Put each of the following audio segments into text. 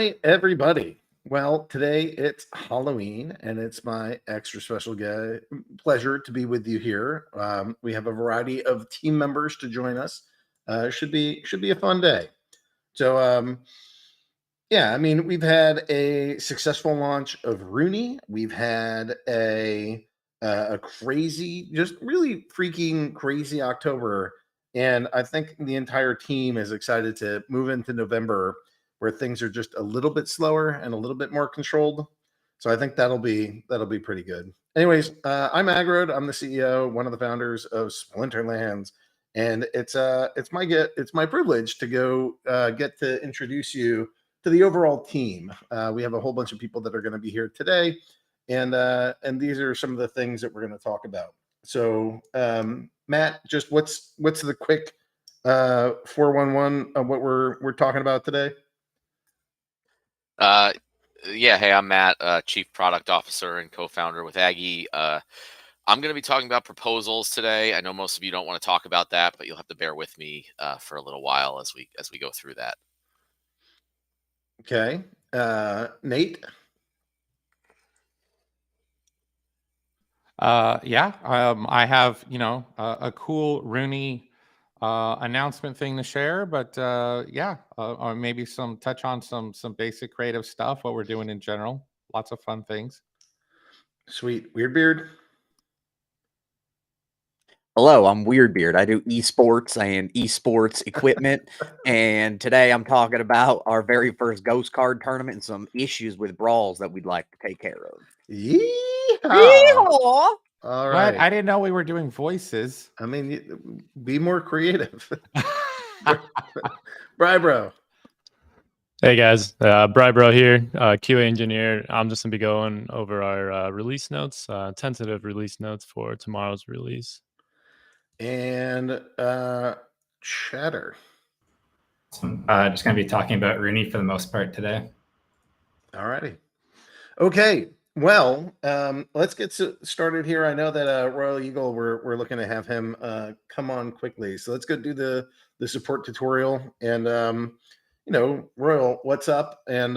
right, everybody. Well, today it's Halloween, and it's my extra special pleasure to be with you here. We have a variety of team members to join us. Should be a fun day. So, yeah, I mean, we've had a successful launch of RUNI. We've had a crazy, just really freaking crazy October, and I think the entire team is excited to move into November, where things are just a little bit slower and a little bit more controlled. So I think that'll be pretty good. Anyways, I'm Agrod. I'm the CEO, one of the founders of Splinterlands, and it's my privilege to go get to introduce you to the overall team. We have a whole bunch of people that are going to be here today, and these are some of the things that we're going to talk about. So, Matt, just what's the quick 411 of what we're talking about today? Yeah, hey, I'm Matt, Chief Product Officer and co-founder with Aggie. I'm going to be talking about proposals today. I know most of you don't want to talk about that, but you'll have to bear with me for a little while as we go through that. Okay, Nate. Yeah, I have a cool RUNI announcement thing to share, but yeah, or maybe touch on some basic creative stuff, what we're doing in general. Lots of fun things. Sweet. WeirdBeard. Hello, I'm WeirdBeard. I do esports and esports equipment, and today I'm talking about our very first ghost card tournament and some issues with brawls that we'd like to take care of. Yeehaw! All right. What? I didn't know we were doing voices. I mean, be more creative. Brybro. Hey guys, Brybro here, QA engineer. I'm just gonna be going over our release notes, tentative release notes for tomorrow's release. And Chatter. Just going to be talking about RUNI for the most part today. All righty. Okay. Well, let's get started here. I know that Royaleagle, we're looking to have him come on quickly. So let's go do the support tutorial. And Royal, what's up? And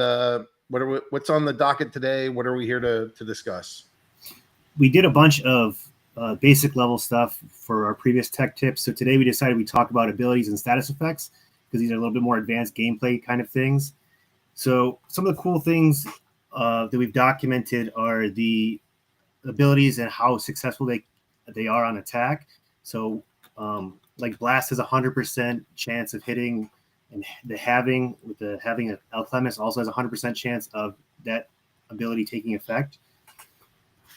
what's on the docket today? What are we here to discuss? We did a bunch of basic level stuff for our previous tech tips. So today we decided we talk about abilities and status effects because these are a little bit more advanced gameplay kind of things. So some of the cool things that we've documented are the abilities and how successful they are on attack. So like Blast has 100% chance of hitting, and the having an Alchemist also has 100% chance of that ability taking effect.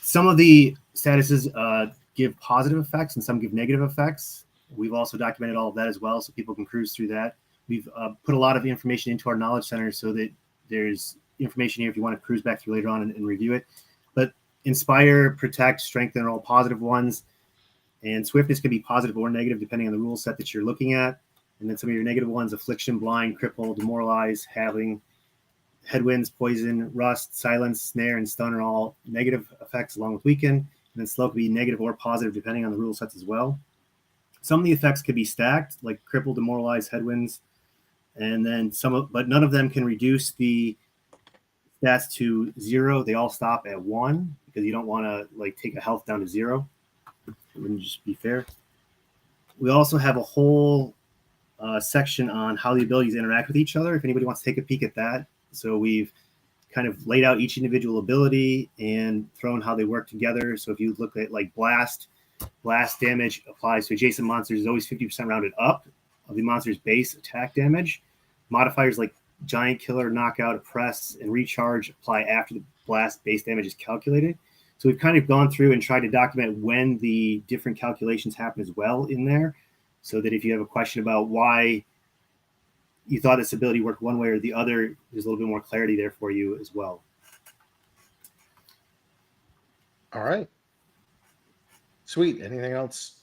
Some of the statuses give positive effects and some give negative effects. We've also documented all of that as well, so people can cruise through that. We've put a lot of information into our knowledge center so that there's information here if you want to cruise back through later on and review it. But Inspire, Protect, Strengthen are all positive ones. And Swiftness can be positive or negative depending on the rule set that you're looking at. And then some of your negative ones, Affliction, Blind, Cripple, Demoralize, Having, Headwinds, Poison, Rust, Silence, Snare, and Stun are all negative effects along with Weaken. And then Slow can be negative or positive depending on the rule sets as well. Some of the effects could be stacked, like Cripple, Demoralize, Headwinds. And then but none of them can reduce the stats to 0. They all stop at 1 because you don't want to take a health down to 0. It wouldn't just be fair. We also have a whole section on how the abilities interact with each other if anybody wants to take a peek at that. So we've kind of laid out each individual ability and thrown how they work together. So if you look at blast damage applies to adjacent monsters is always 50% rounded up of the monster's base attack damage. Modifiers like Giant Killer, Knockout, Oppress, and Recharge apply after the blast base damage is calculated. So we've kind of gone through and tried to document when the different calculations happen as well in there, so that if you have a question about why you thought this ability worked one way or the other, there's a little bit more clarity there for you as well. All right. Sweet. Anything else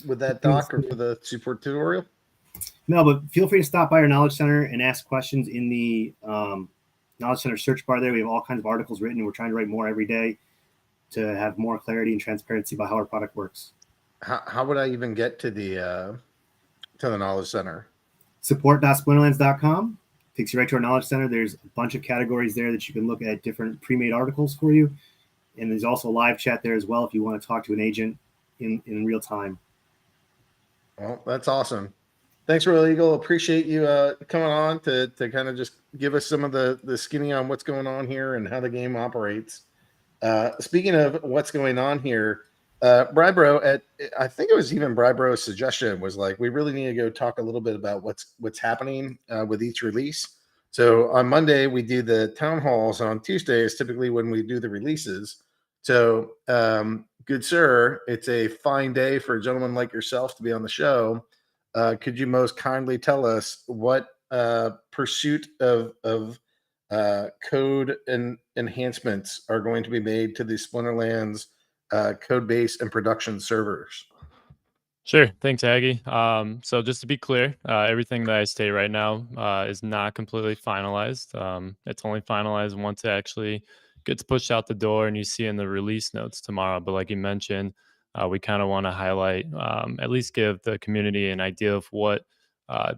with that doc or for the support tutorial? No, but feel free to stop by our Knowledge Center and ask questions in the Knowledge Center search bar there. We have all kinds of articles written, and we're trying to write more every day to have more clarity and transparency about how our product works. How would I even get to the Knowledge Center? Support.splinterlands.com. takes you right to our knowledge center. There's a bunch of categories there that you can look at different pre-made articles for you. And there's also live chat there as well if you want to talk to an agent in real time. Well, that's awesome. Thanks, Royaleagle. Appreciate you coming on to kind of just give us some of the skinny on what's going on here and how the game operates. Speaking of what's going on here, Brybro, I think it was even Brybro's suggestion was like, we really need to go talk a little bit about what's happening with each release. So on Monday, we do the town halls, and on Tuesday is typically when we do the releases. So, good sir, it's a fine day for a gentleman like yourself to be on the show. Could you most kindly tell us what pursuit of code and enhancements are going to be made to the Splinterlands code base and production servers? Sure. Thanks, Aggie. So just to be clear, everything that I state right now is not completely finalized. It's only finalized once it actually gets pushed out the door and you see in the release notes tomorrow. But like you mentioned, we kind of want to highlight, at least give the community an idea of what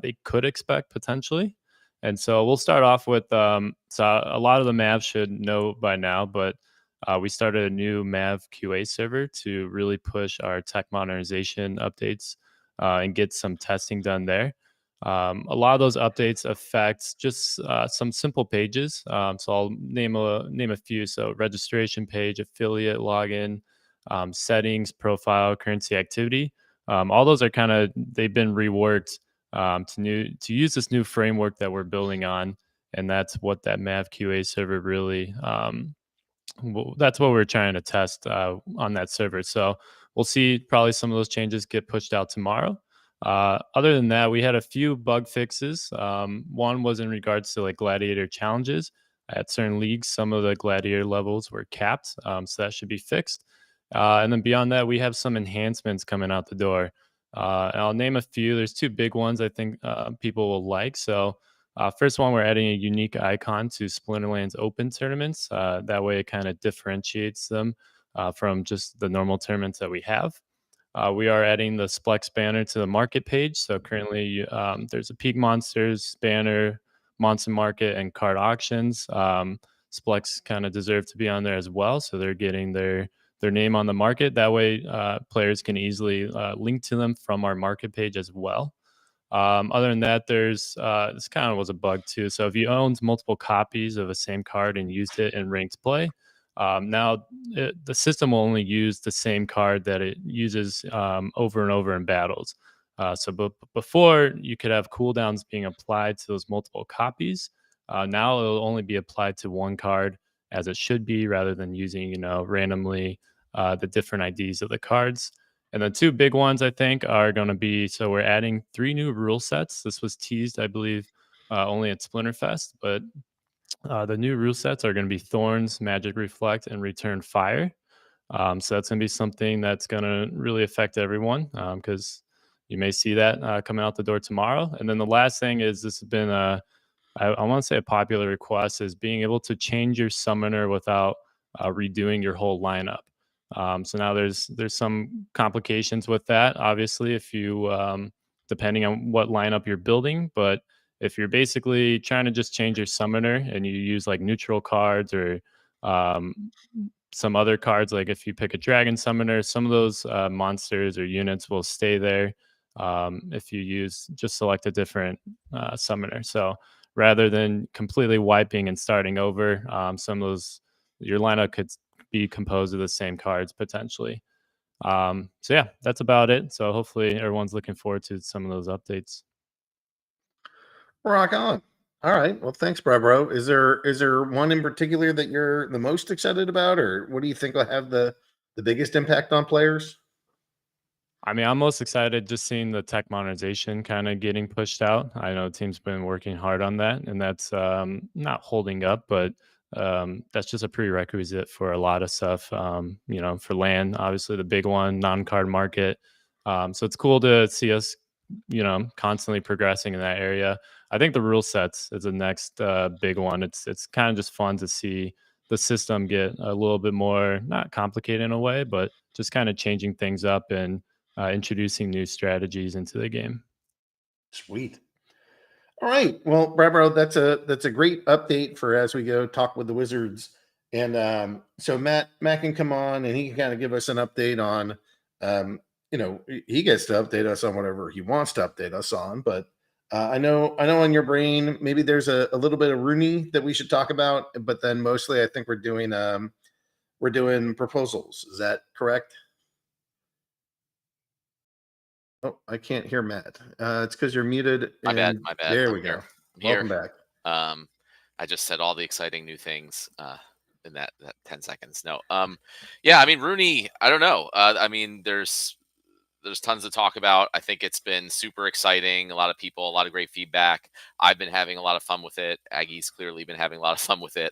they could expect potentially. And so we'll start off with, so a lot of the Mavs should know by now, but we started a new Mav QA server to really push our tech modernization updates and get some testing done there. A lot of those updates affect just some simple pages. So I'll name a few. So registration page, affiliate login, settings, profile, currency activity. All those are they've been reworked to use this new framework that we're building on, and that's what that Mav QA server really. That's what we're trying to test on that server. So we'll see probably some of those changes get pushed out tomorrow. Other than that, we had a few bug fixes. One was in regards to like gladiator challenges at certain leagues. Some of the gladiator levels were capped, so that should be fixed. And then beyond that, we have some enhancements coming out the door. And I'll name a few. There's two big ones I think people will like. So first one, we're adding a unique icon to Splinterlands Open tournaments. That way it kind of differentiates them from just the normal tournaments that we have. We are adding the Splex banner to the market page. So currently there's a Peak Monsters banner, Monster Market, and card auctions. Splex kind of deserve to be on there as well. So they're getting their name on the market. That way players can easily link to them from our market page as well. Other than that, there's this kind of was a bug too. So if you owned multiple copies of the same card and used it in ranked play, now the system will only use the same card that it uses over and over in battles. So before you could have cooldowns being applied to those multiple copies. Now it'll only be applied to one card as it should be, rather than using randomly the different IDs of the cards. And the two big ones I think are going to be, so we're adding 3 new rule sets. This was teased, I believe, only at Splinterfest, but the new rule sets are going to be Thorns, Magic Reflect, and Return Fire. So that's going to be something that's going to really affect everyone because you may see that coming out the door tomorrow. And then the last thing is, this has been I want to say a popular request, is being able to change your summoner without redoing your whole lineup. So now there's some complications with that, obviously, if you depending on what lineup you're building. But if you're basically trying to just change your summoner and you use like neutral cards or some other cards, like if you pick a dragon summoner, some of those monsters or units will stay there if you just select a different summoner. So rather than completely wiping and starting over, some of those, your lineup could be composed of the same cards potentially. So yeah, that's about it. So hopefully everyone's looking forward to some of those updates. Rock on. All right. Well, thanks, bro. Is there one in particular that you're the most excited about, or what do you think will have the biggest impact on players? I mean, I'm most excited just seeing the tech modernization kind of getting pushed out. I know the team's been working hard on that, and that's not holding up, but that's just a prerequisite for a lot of stuff. For land, obviously the big one, non-card market. So it's cool to see us, constantly progressing in that area. I think the rule sets is the next big one. It's kind of just fun to see the system get a little bit more, not complicated in a way, but just kind of changing things up and introducing new strategies into the game. Sweet. All right. Well, Brabro, that's a great update for as we go talk with the Wizards. And so Matt can come on and he can kind of give us an update on he gets to update us on whatever he wants to update us on. But I know in your brain maybe there's a little bit of RUNI that we should talk about, but then mostly I think we're doing proposals. Is that correct? Oh, I can't hear Matt. It's because you're muted. My bad. There I'm we go. here. I'm here. Welcome back. I just said all the exciting new things in that 10 seconds. No. Yeah, I mean, RUNI, I don't know. I mean, there's tons to talk about. I think it's been super exciting. A lot of people, a lot of great feedback. I've been having a lot of fun with it. Aggie's clearly been having a lot of fun with it,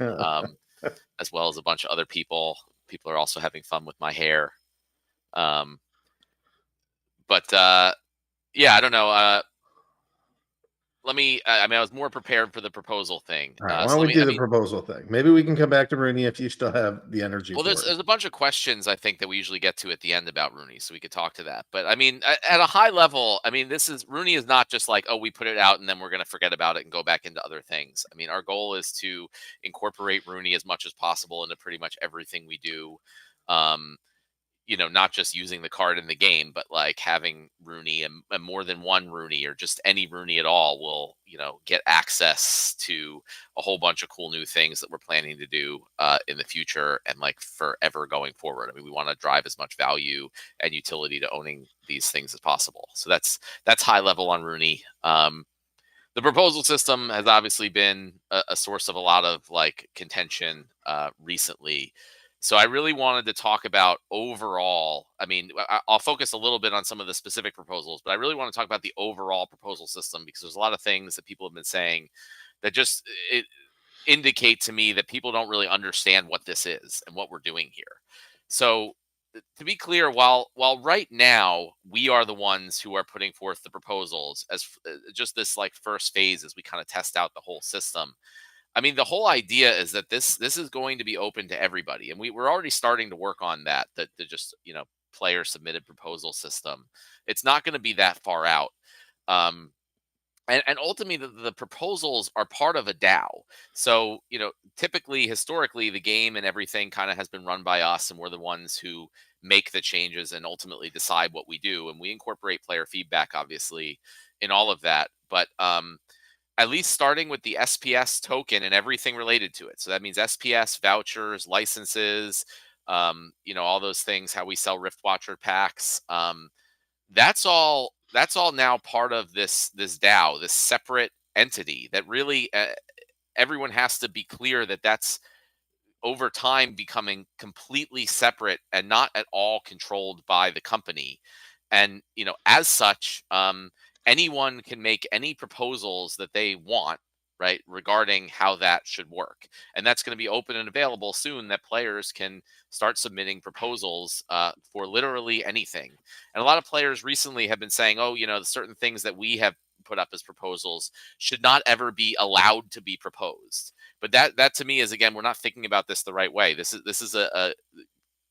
as well as a bunch of other people. People are also having fun with my hair. Yeah, I don't know. I was more prepared for the proposal thing. All right, why don't we do the proposal thing? Maybe we can come back to RUNI if you still have the energy. Well, there's a bunch of questions I think that we usually get to at the end about RUNI, so we could talk to that. But I mean, at a high level, I mean, RUNI is not just like, oh, we put it out and then we're going to forget about it and go back into other things. I mean, our goal is to incorporate RUNI as much as possible into pretty much everything we do. Not just using the card in the game, but like having RUNI and more than one RUNI or just any RUNI at all will, get access to a whole bunch of cool new things that we're planning to do in the future and like forever going forward. I mean, we want to drive as much value and utility to owning these things as possible. So that's high level on RUNI. The proposal system has obviously been a source of a lot of like contention recently. So I really wanted to talk about overall. I mean, I'll focus a little bit on some of the specific proposals, but I really want to talk about the overall proposal system because there's a lot of things that people have been saying that just indicate to me that people don't really understand what this is and what we're doing here. So to be clear, while right now we are the ones who are putting forth the proposals as just this like first phase as we kind of test out the whole system. I mean, the whole idea is that this is going to be open to everybody, and we're already starting to work on that. The just player submitted proposal system. It's not going to be that far out, and ultimately the proposals are part of a DAO. So typically, historically, the game and everything kind of has been run by us, and we're the ones who make the changes and ultimately decide what we do, and we incorporate player feedback, obviously, in all of that, but at least starting with the SPS token and everything related to it. So that means SPS, vouchers, licenses, all those things, how we sell Riftwatcher packs. That's all now part of this DAO, this separate entity that really everyone has to be clear that that's over time becoming completely separate and not at all controlled by the company. And, as such, anyone can make any proposals that they want, right, regarding how that should work. And that's going to be open and available soon that players can start submitting proposals for literally anything. And a lot of players recently have been saying, oh, certain things that we have put up as proposals should not ever be allowed to be proposed. But that to me is, again, we're not thinking about this the right way. This is a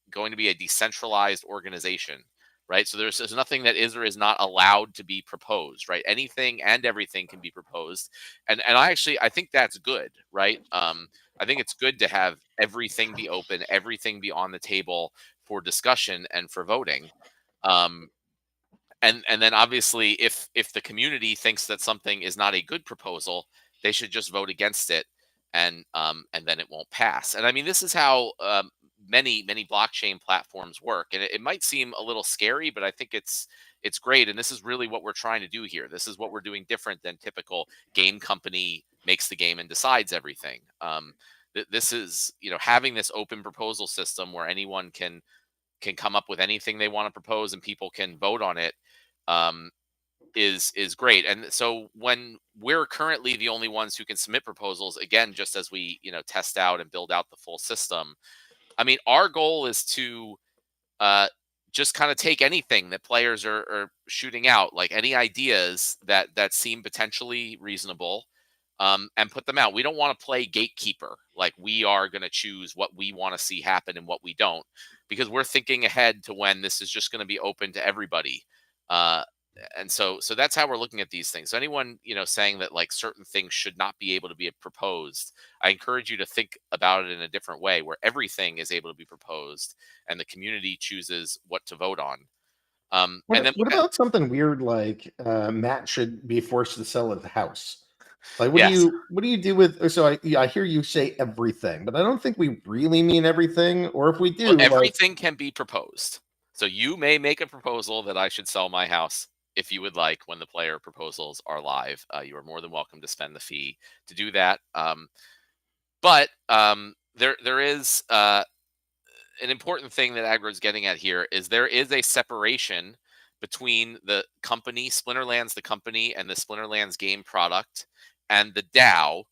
going to be a decentralized organization. Right. So there's nothing that is or is not allowed to be proposed. Right. Anything and everything can be proposed. And I think that's good. Right. I think it's good to have everything be open, everything be on the table for discussion and for voting. And then obviously, if the community thinks that something is not a good proposal, they should just vote against it. And then it won't pass. And I mean, this is how many blockchain platforms work, and it might seem a little scary, but I think it's great. And this is really what we're trying to do here. This is what we're doing different than typical game company makes the game and decides everything. This is having this open proposal system where anyone can come up with anything they want to propose and people can vote on it. Is great. And so when we're currently the only ones who can submit proposals, again, just as we test out and build out the full system, I mean, our goal is to just kind of take anything that players are shooting out, like any ideas that seem potentially reasonable, and put them out. We don't want to play gatekeeper. Like, we are going to choose what we want to see happen and what we don't, because we're thinking ahead to when this is just going to be open to everybody. and so that's how we're looking at these things. So anyone, saying that like certain things should not be able to be proposed, I encourage you to think about it in a different way, where everything is able to be proposed and the community chooses what to vote on. And then What about something weird like Matt should be forced to sell his house? Like, Yes. what do you do with? So I hear you say everything, but I don't think we really mean everything. Or if we do, Well, like, everything can be proposed. So you may make a proposal that I should sell my house if you would like. When the player proposals are live, you are more than welcome to spend the fee to do that. But there is an important thing that Agro's getting at here is there is a separation between the company, Splinterlands, the company, and the Splinterlands game product, and the DAO,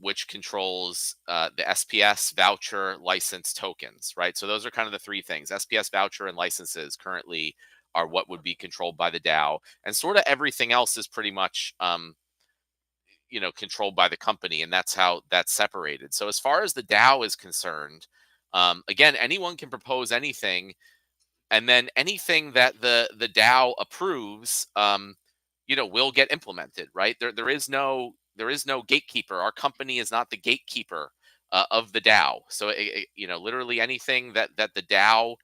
which controls the SPS, voucher, license, tokens, right? So those are kind of the three things. SPS, voucher, and licenses currently are what would be controlled by the DAO, and sort of everything else is pretty much controlled by the company, and that's how that's separated. So as far as the DAO is concerned, again, anyone can propose anything, and then anything that the DAO approves, will get implemented. Right? There is no gatekeeper. Our company is not the gatekeeper of the DAO. So literally anything that the DAO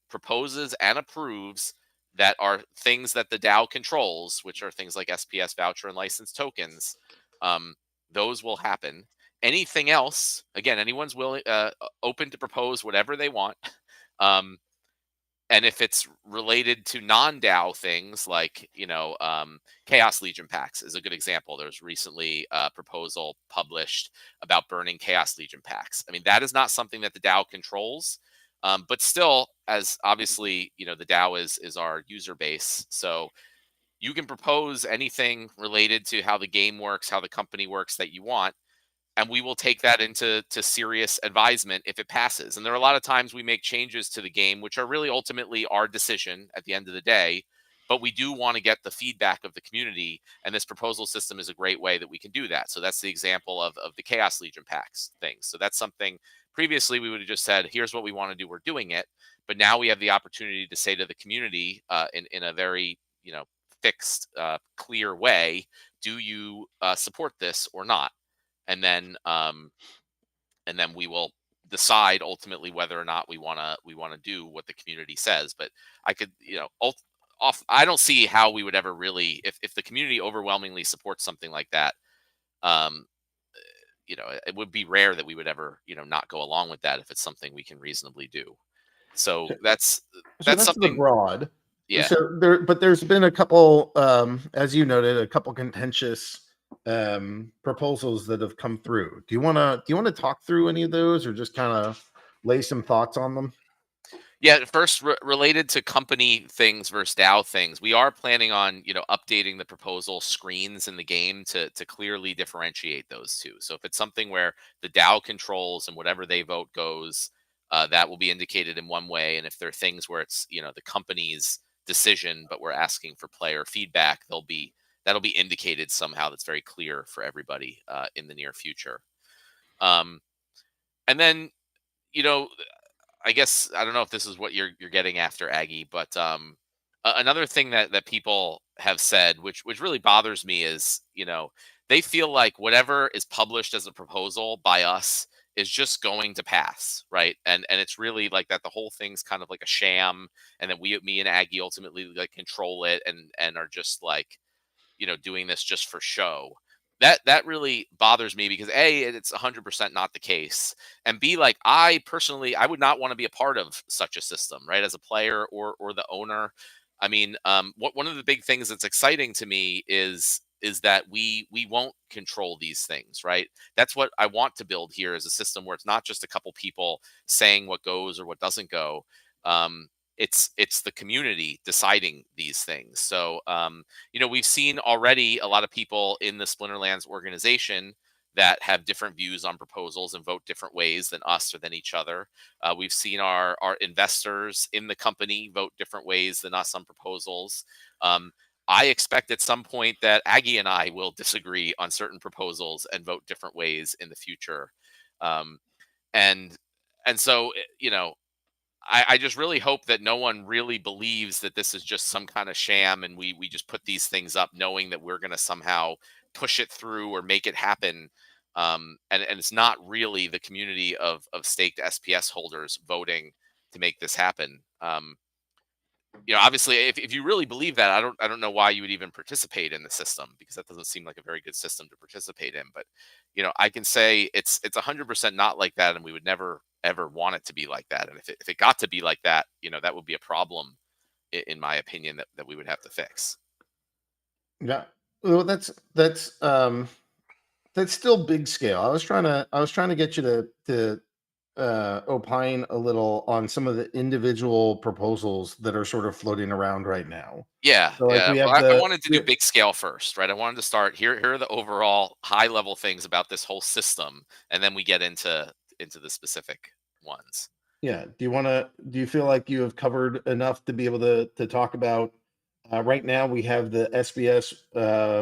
proposes and approves that are things that the DAO controls, which are things like SPS, voucher, and license tokens, those will happen. Anything else, again, anyone's willing, open to propose whatever they want. And if it's related to non-DAO things like, Chaos Legion packs is a good example. There's recently a proposal published about burning Chaos Legion packs. I mean, that is not something that the DAO controls. But still, as obviously, the DAO is our user base. So you can propose anything related to how the game works, how the company works that you want, and we will take that into serious advisement if it passes. And there are a lot of times we make changes to the game, which are really ultimately our decision at the end of the day. But we do want to get the feedback of the community, and this proposal system is a great way that we can do that. So that's the example of the Chaos Legion packs things. So that's something previously we would have just said, here's what we want to do, we're doing it. But now we have the opportunity to say to the community in a very fixed, clear way, do you support this or not? And then we will decide ultimately whether or not we want to do what the community says. But I could, I don't see how we would ever really, if the community overwhelmingly supports something like that, it would be rare that we would ever, not go along with that if it's something we can reasonably do. So that's something broad. Yeah. So there's been a couple, as you noted, a couple contentious proposals that have come through. Do you want to talk through any of those, or just kind of lay some thoughts on them? Yeah, first, related to company things versus DAO things, we are planning on updating the proposal screens in the game to clearly differentiate those two. So if it's something where the DAO controls and whatever they vote goes, that will be indicated in one way. And if there are things where it's the company's decision, but we're asking for player feedback, that'll be indicated somehow. That's very clear for everybody in the near future. And then I guess I don't know if this is what you're getting after, Aggie, but another thing that people have said, which really bothers me, is they feel like whatever is published as a proposal by us is just going to pass, right? And it's really like that. The whole thing's kind of like a sham, and that me and Aggie ultimately like control it and are just like doing this just for show. That really bothers me, because A, it's 100% not the case, and B, like I personally, I would not want to be a part of such a system, right? As a player or the owner. I mean, one of the big things that's exciting to me is that we won't control these things, right? That's what I want to build here, is a system where it's not just a couple people saying what goes or what doesn't go. It's the community deciding these things. So, we've seen already a lot of people in the Splinterlands organization that have different views on proposals and vote different ways than us or than each other. We've seen our investors in the company vote different ways than us on proposals. I expect at some point that Aggie and I will disagree on certain proposals and vote different ways in the future. And so, I just really hope that no one really believes that this is just some kind of sham, and we just put these things up knowing that we're going to somehow push it through or make it happen. And it's not really the community of staked SPS holders voting to make this happen. Obviously, if you really believe that, I don't know why you would even participate in the system, because that doesn't seem like a very good system to participate in. But I can say it's 100% not like that, and we would never ever want it to be like that. And if it got to be like that, that would be a problem, in my opinion, that we would have to fix. Yeah. Well, that's still big scale. I was trying to get you to opine a little on some of the individual proposals that are sort of floating around right now. Yeah, So like yeah. we Well, have I wanted to do big scale first, right? I wanted to start here. Here are the overall high level things about this whole system, and then we get into the specific ones. Yeah. Do you feel like you have covered enough to be able to talk about? Right now, we have the SBS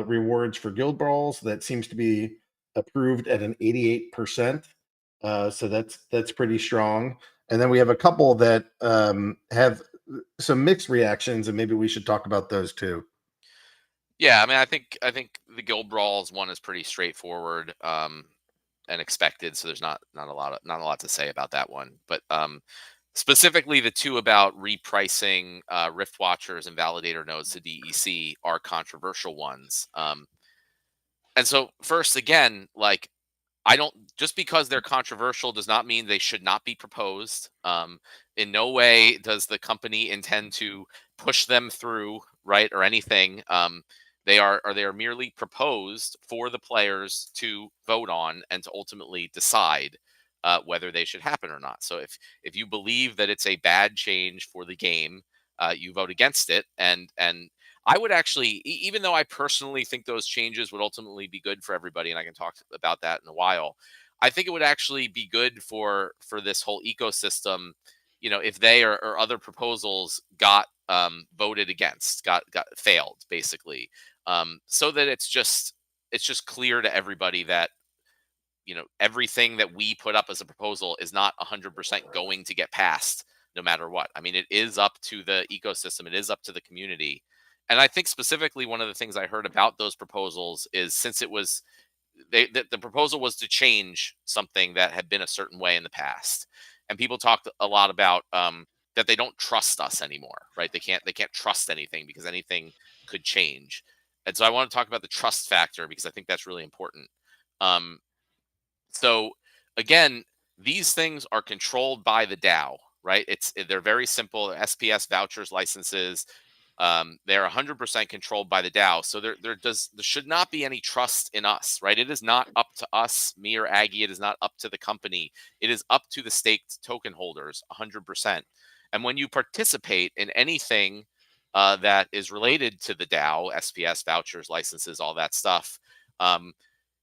rewards for guild brawls that seems to be approved at an 88%. So that's pretty strong. And then we have a couple that have some mixed reactions, and maybe we should talk about those too. Yeah, I mean, I think the guild brawls one is pretty straightforward and expected, so there's not a lot to say about that one. But specifically, the two about repricing Rift Watchers and Validator nodes to DEC are controversial ones. And so, first, again, like, I don't, just because they're controversial does not mean they should not be proposed. In no way does the company intend to push them through, right, or anything. They are merely proposed for the players to vote on and to ultimately decide whether they should happen or not. So if you believe that it's a bad change for the game, you vote against it. And I would actually, even though I personally think those changes would ultimately be good for everybody, and I can talk about that in a while, I think it would actually be good for this whole ecosystem, if they or other proposals got voted against, got failed, basically, so that it's just clear to everybody that everything that we put up as a proposal is not 100% going to get passed, no matter what. I mean, it is up to the ecosystem, it is up to the community. And I think specifically one of the things I heard about those proposals is, since it was the proposal was to change something that had been a certain way in the past, and people talked a lot about that they don't trust us anymore, right? They can't trust anything because anything could change. And so I want to talk about the trust factor, because I think that's really important. So again, these things are controlled by the DAO, right? They're very simple. SPS vouchers, licenses. They're 100% controlled by the DAO. So there should not be any trust in us, right? It is not up to us, me or Aggie. It is not up to the company. It is up to the staked token holders, 100%. And when you participate in anything that is related to the DAO, SPS vouchers, licenses, all that stuff,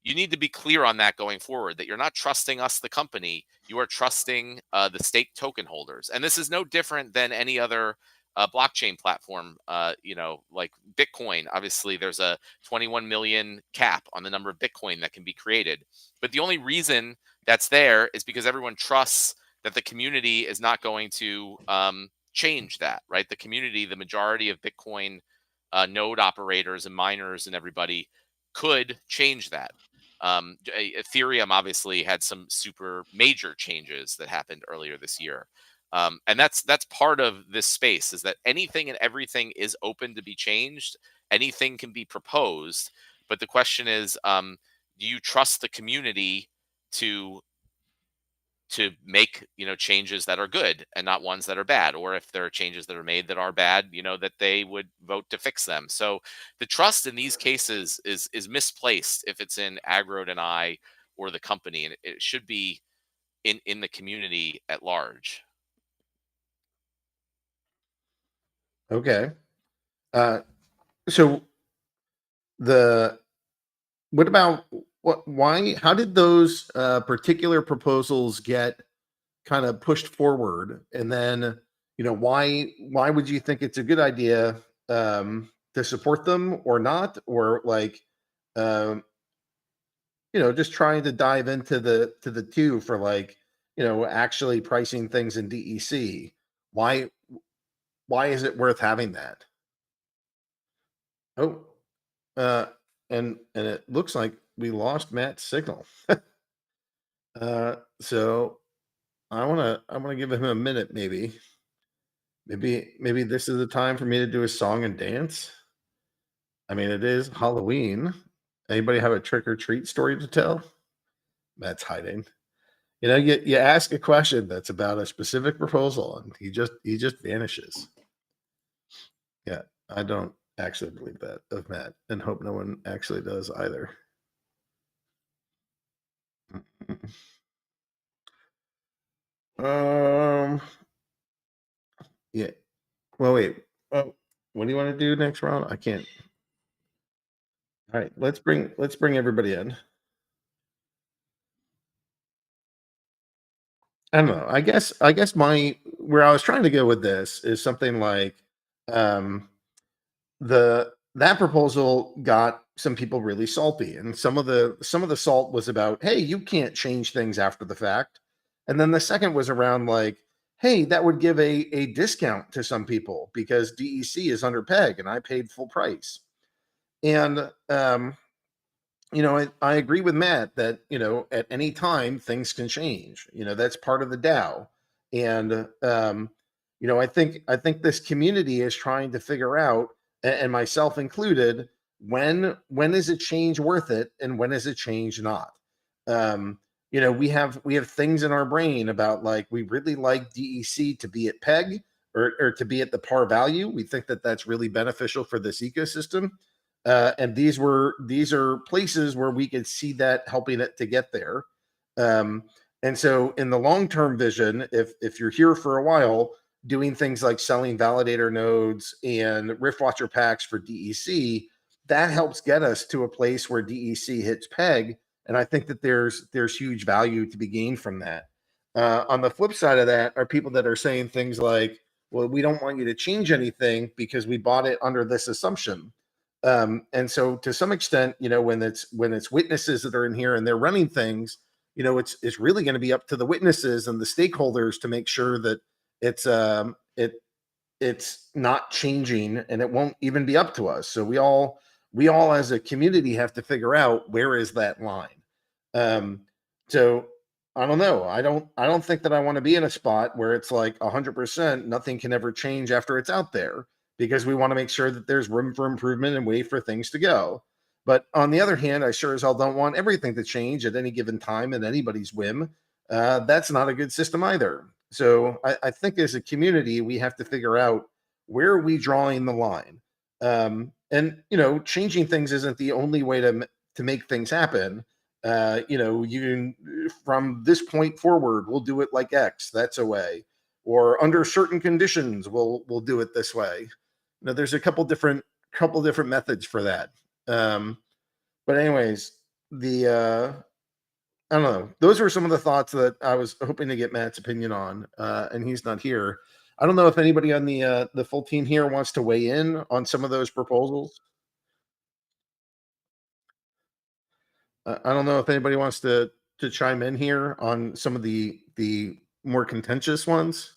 you need to be clear on that going forward, that you're not trusting us, the company. You are trusting the staked token holders. And this is no different than any other blockchain platform, like Bitcoin. Obviously, there's a 21 million cap on the number of Bitcoin that can be created. But the only reason that's there is because everyone trusts that the community is not going to change that, right? The community, the majority of Bitcoin node operators and miners and everybody could change that. Ethereum obviously had some super major changes that happened earlier this year. And that's part of this space, is that anything and everything is open to be changed. Anything can be proposed. But the question is, do you trust the community to make changes that are good and not ones that are bad? Or if there are changes that are made that are bad, that they would vote to fix them. So the trust in these cases is misplaced if it's in Agrod and I or the company, and it should be in the community at large. Okay. So how did those particular proposals get kind of pushed forward? And then, why would you think it's a good idea to support them or not? Or like, just trying to dive into the two for, like, actually pricing things in DEC. why is it worth having that? Oh, and it looks like we lost Matt's signal. So I wanna give him a minute, maybe. Maybe this is the time for me to do a song and dance. I mean, it is Halloween. Anybody have a trick or treat story to tell? Matt's hiding. You know, you ask a question that's about a specific proposal, and he just vanishes. Yeah, I don't actually believe that of Matt, and hope no one actually does either. Um. Yeah. Well, wait. Oh, what do you want to do next round? I can't. All right. Let's bring everybody in. I don't know. I guess my where I was trying to go with this is something like um that proposal got some people really salty, and some of the salt was about, hey, you can't change things after the fact. And then the second was around like, hey, that would give a discount to some people because DEC is under peg and I paid full price. And I agree with Matt that, at any time things can change. That's part of the DAO. And I think this community is trying to figure out, and myself included, when is a change worth it and when is a change not. We have things in our brain about, like, we really like DEC to be at peg, or to be at the par value. We think that that's really beneficial for this ecosystem. And these are places where we could see that helping it to get there. And so in the long-term vision, if you're here for a while, doing things like selling validator nodes and Riftwatcher packs for DEC, that helps get us to a place where DEC hits peg. And I think that there's huge value to be gained from that. On the flip side of that are people that are saying things like, well, we don't want you to change anything because we bought it under this assumption. And so to some extent, when it's witnesses that are in here and they're running things, it's really going to be up to the witnesses and the stakeholders to make sure that it's not changing, and it won't even be up to us. So we all as a community have to figure out, where is that line. So I don't know. I don't think that I want to be in a spot where it's like 100% nothing can ever change after it's out there, because we want to make sure that there's room for improvement and way for things to go. But on the other hand, I sure as hell don't want everything to change at any given time at anybody's whim. That's not a good system either. So I think as a community, we have to figure out, where are we drawing the line. And changing things isn't the only way to make things happen. From this point forward, we'll do it like X. That's a way. Or under certain conditions, we'll do it this way. There's a couple different methods for that. But anyways, I don't know. Those were some of the thoughts that I was hoping to get Matt's opinion on, and he's not here. I don't know if anybody on the full team here wants to weigh in on some of those proposals. I don't know if anybody wants to chime in here on some of the more contentious ones.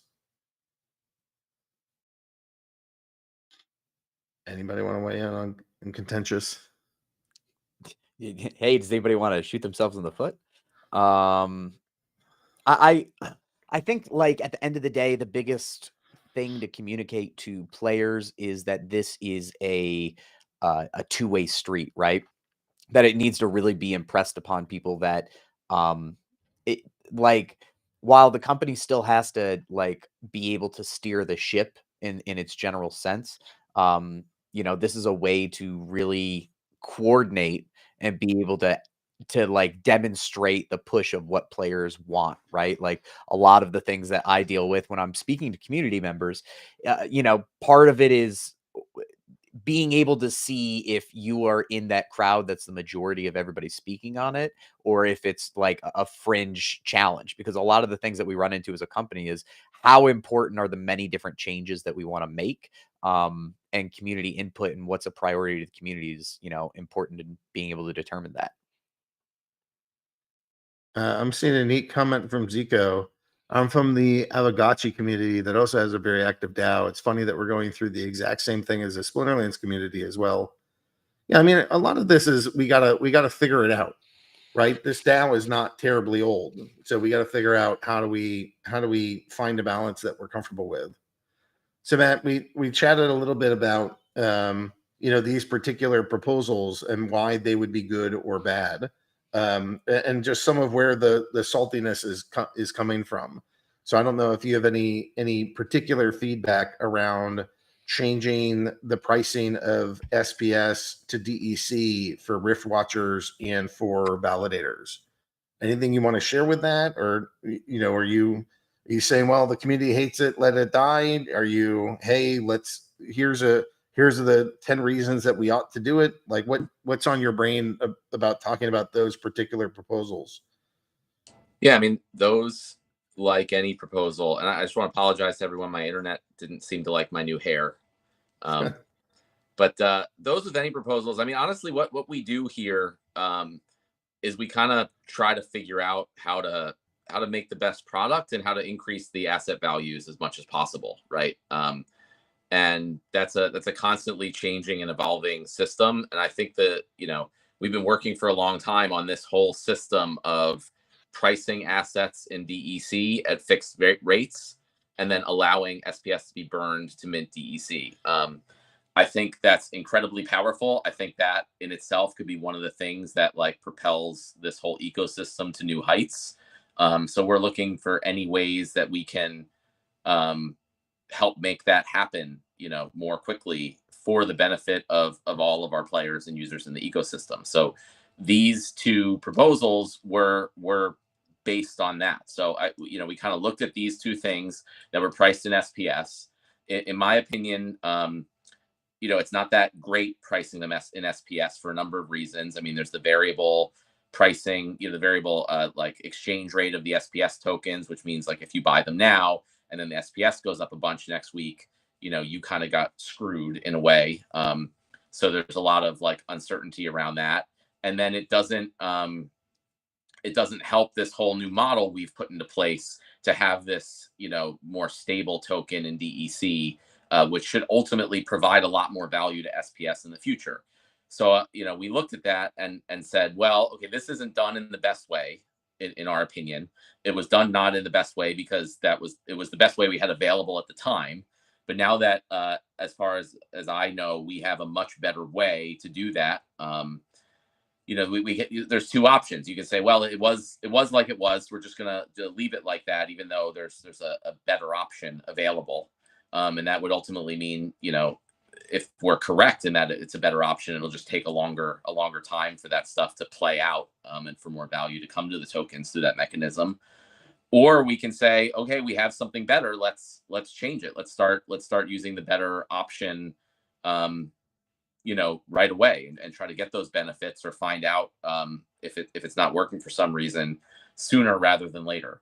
Anybody want to weigh in on contentious? Hey, does anybody want to shoot themselves in the foot? I think, like, at the end of the day, the biggest thing to communicate to players is that this is a two-way street, right? That it needs to really be impressed upon people that it, like, while the company still has to, like, be able to steer the ship in its general sense, this is a way to really coordinate and be able to like demonstrate the push of what players want, right? Like, a lot of the things that I deal with when I'm speaking to community members, part of it is being able to see if you are in that crowd that's the majority of everybody speaking on it, or if it's like a fringe challenge. Because a lot of the things that we run into as a company is, how important are the many different changes that we want to make, and community input, and what's a priority to the community is important in being able to determine that. I'm seeing a neat comment from Zico. I'm from the Avagachi community that also has a very active DAO. It's funny that we're going through the exact same thing as the Splinterlands community as well. Yeah, I mean, a lot of this is we gotta figure it out, right? This DAO is not terribly old, so we got to figure out how do we find a balance that we're comfortable with. So Matt, we chatted a little bit about these particular proposals and why they would be good or bad, and just some of where the saltiness is coming from. So I don't know if you have any particular feedback around changing the pricing of SPS to DEC for Rift Watchers and for validators. Anything you want to share with that, or are you saying, well, the community hates it, let it die? Are you, hey, here's the 10 reasons that we ought to do it? Like what's on your brain about talking about those particular proposals? Yeah, I mean, those, like any proposal, and I just want to apologize to everyone. My internet didn't seem to like my new hair. But those with any proposals, I mean, honestly, what we do here is we kind of try to figure out how to make the best product and how to increase the asset values as much as possible, right? And that's a constantly changing and evolving system. And I think that, we've been working for a long time on this whole system of pricing assets in DEC at fixed rates and then allowing SPS to be burned to mint DEC. I think that's incredibly powerful. I think that in itself could be one of the things that propels this whole ecosystem to new heights. So we're looking for any ways that we can help make that happen, more quickly for the benefit of all of our players and users in the ecosystem. So these two proposals were based on that. So we kind of looked at these two things that were priced in SPS. In my opinion, it's not that great pricing them in SPS for a number of reasons. I mean, there's the variable pricing, the variable exchange rate of the SPS tokens, which means if you buy them now and then the SPS goes up a bunch next week, you kind of got screwed in a way. So there's a lot of uncertainty around that. And then it doesn't help this whole new model we've put into place to have this, more stable token in DEC, which should ultimately provide a lot more value to SPS in the future. So, we looked at that and said, well, okay, this isn't done in the best way, in our opinion. It was done not in the best way because it was the best way we had available at the time. But now that, as far as I know, we have a much better way to do that. There's two options. You can say, well, it was like it was. We're just gonna leave it like that, even though there's a better option available. And that would ultimately mean, if we're correct in that it's a better option, it'll just take a longer time for that stuff to play out, and for more value to come to the tokens through that mechanism. Or we can say, okay, we have something better. Let's change it. Let's start using the better option, right away and try to get those benefits, or find out if it's not working for some reason sooner rather than later.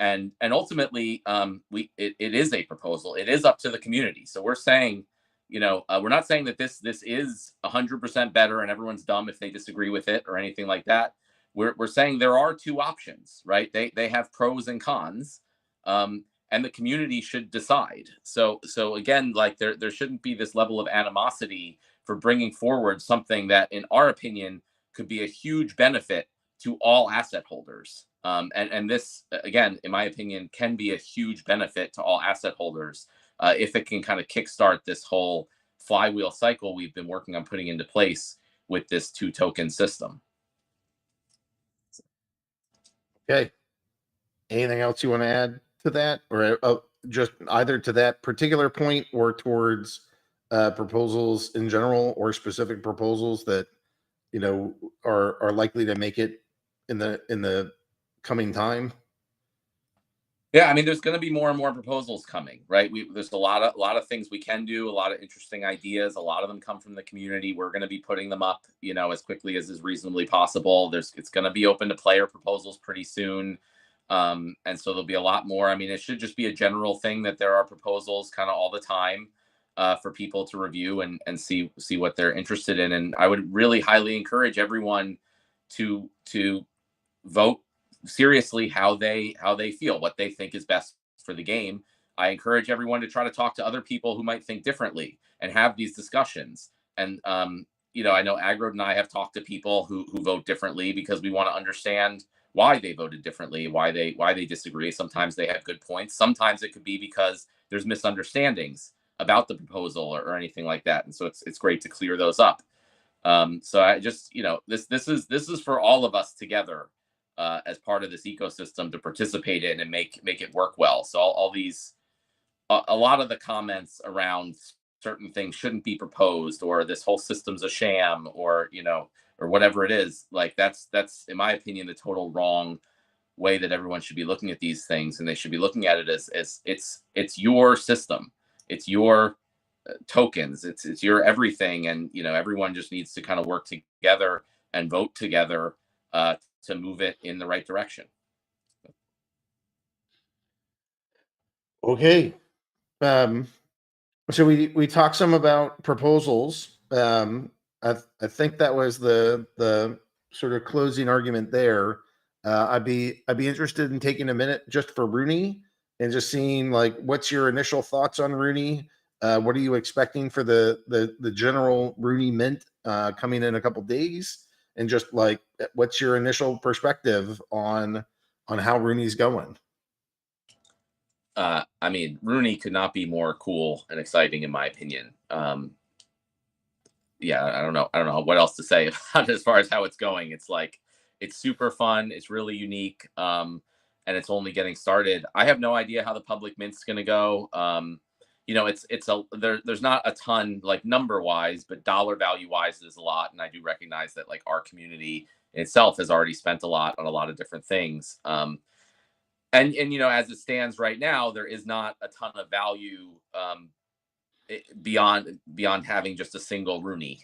And ultimately, it is a proposal. It is up to the community. So we're saying, we're not saying that this is 100% better and everyone's dumb if they disagree with it or anything like that. We're saying there are two options, right? They have pros and cons, and the community should decide. So again, there shouldn't be this level of animosity for bringing forward something that, in our opinion, could be a huge benefit to all asset holders. And this, again, in my opinion, can be a huge benefit to all asset holders if it can kind of kickstart this whole flywheel cycle we've been working on putting into place with this 2-token system. Okay. Anything else you want to add to that, or just either to that particular point or towards proposals in general, or specific proposals that are likely to make it in the coming time? Yeah, I mean, there's going to be more and more proposals coming, right? There's a lot of things we can do, a lot of interesting ideas. A lot of them come from the community. We're going to be putting them up, as quickly as is reasonably possible. It's going to be open to player proposals pretty soon, and so there'll be a lot more. I mean, it should just be a general thing that there are proposals kind of all the time for people to review and see what they're interested in. And I would really highly encourage everyone to vote seriously how they feel, what they think is best for the game. I encourage everyone to try to talk to other people who might think differently and have these discussions. And I know Agro and I have talked to people who vote differently because we want to understand why they voted differently, why they disagree. Sometimes they have good points. Sometimes it could be because there's misunderstandings about the proposal or anything like that. And so it's great to clear those up. So I just, this is for all of us together as part of this ecosystem to participate in and make it work well. So all these, a lot of the comments around certain things shouldn't be proposed, or this whole system's a sham, or or whatever it is, like that's in my opinion the total wrong way that everyone should be looking at these things. And they should be looking at it as it's your system, it's your tokens, it's your everything, and everyone just needs to kind of work together and vote together to move it in the right direction. Okay. So we talked some about proposals. I think that was the sort of closing argument there. I'd be interested in taking a minute just for RUNI and just seeing like what's your initial thoughts on RUNI. What are you expecting for the general RUNI mint coming in a couple days, and just like what's your initial perspective on how RUNI's going? I mean, RUNI could not be more cool and exciting in my opinion. Yeah, I don't know what else to say about it as far as how it's going. It's like, it's super fun. It's really unique. And it's only getting started. I have no idea how the public mint's going to go. There's not a ton like number wise, but dollar value wise, there's a lot. And I do recognize that like our community itself has already spent a lot on a lot of different things. And as it stands right now, there is not a ton of value beyond having just a single RUNI.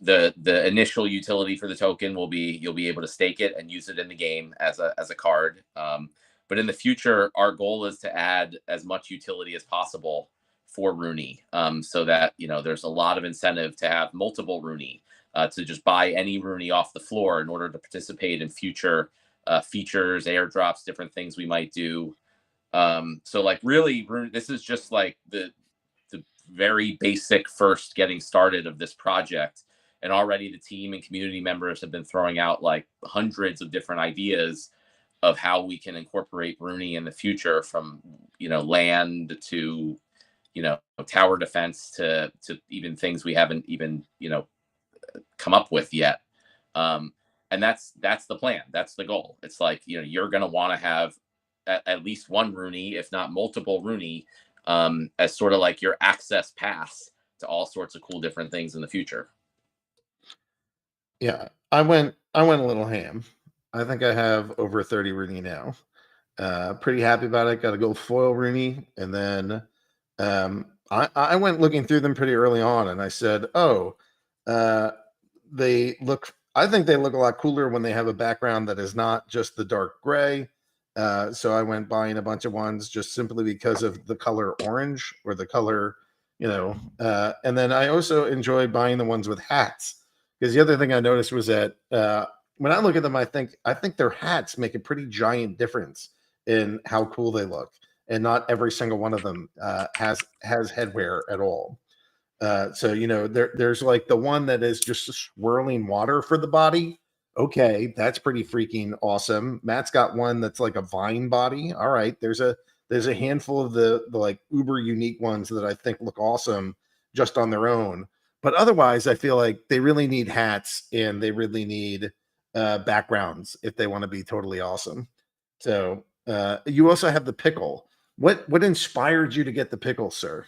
The initial utility for the token will be you'll be able to stake it and use it in the game as a card. But in the future, our goal is to add as much utility as possible for RUNI, so that there's a lot of incentive to have multiple RUNI, to just buy any RUNI off the floor in order to participate in future features, airdrops, different things we might do. So like really, this is just like the very basic first getting started of this project. And already the team and community members have been throwing out like hundreds of different ideas of how we can incorporate RUNI in the future, from land to tower defense to even things we haven't even come up with yet. And that's the plan. That's the goal. It's like you're going to want to have at least one RUNI, if not multiple RUNI, as sort of like your access pass to all sorts of cool different things in the future. Yeah, I went a little ham. I think I have over 30 RUNI now. Pretty happy about it. Got a gold foil RUNI, and then I went looking through them pretty early on, and I said, I think they look a lot cooler when they have a background that is not just the dark gray. So I went buying a bunch of ones just simply because of the color orange, or the color, and then I also enjoyed buying the ones with hats, because the other thing I noticed was that when I look at them, I think their hats make a pretty giant difference in how cool they look, and not every single one of them has headwear at all. So there's like the one that is just swirling water for the body. Okay, that's pretty freaking awesome. Matt's got one that's like a vine body. All right, there's a handful of the like uber unique ones that I think look awesome just on their own. But otherwise, I feel like they really need hats, and they really need backgrounds if they want to be totally awesome. So you also have the pickle. What inspired you to get the pickle, sir?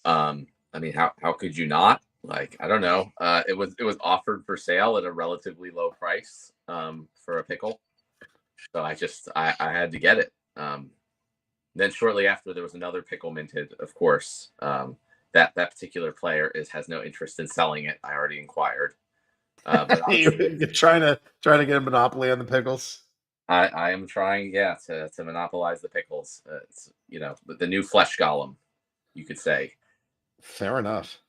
I mean, how could you not? Like, I don't know. It was offered for sale at a relatively low price for a pickle, so I had to get it. Then shortly after, there was another pickle minted, of course. That particular player has no interest in selling it. I already inquired. But You're trying to get a monopoly on the pickles. I am trying, to monopolize the pickles. It's the new flesh golem, you could say. Fair enough.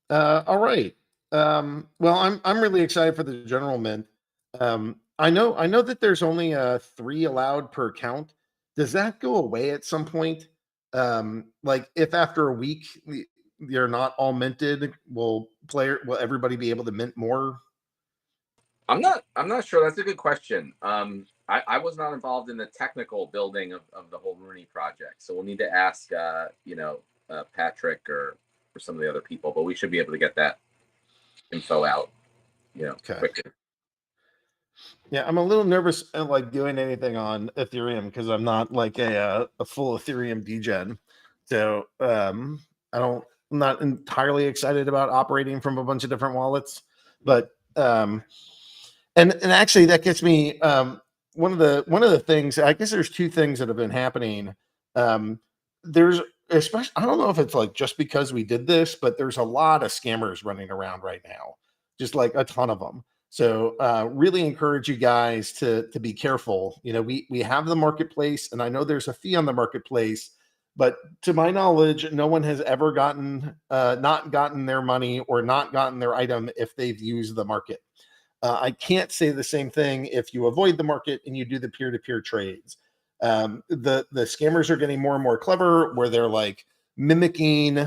All right. Well, I'm really excited for the general mint. I know that there's only 3 allowed per account. Does that go away at some point? Like if after a week you're not all minted, will everybody be able to mint more? I'm not sure. That's a good question. I was not involved in the technical building of the whole RUNI project, so we'll need to ask Patrick or some of the other people, but we should be able to get that info out, Okay. quickly. Yeah, I'm a little nervous at like doing anything on Ethereum because I'm not like a full Ethereum degen. So I'm not entirely excited about operating from a bunch of different wallets. But and actually that gets me one of the things, I guess there's 2 things that have been happening. There's especially, I don't know if it's like just because we did this, but there's a lot of scammers running around right now, just like a ton of them. So really encourage you guys to be careful. We have the marketplace, and I know there's a fee on the marketplace, but to my knowledge, no one has ever not gotten their money or not gotten their item if they've used the market. I can't say the same thing if you avoid the market and you do the peer-to-peer trades. The scammers are getting more and more clever, where they're like mimicking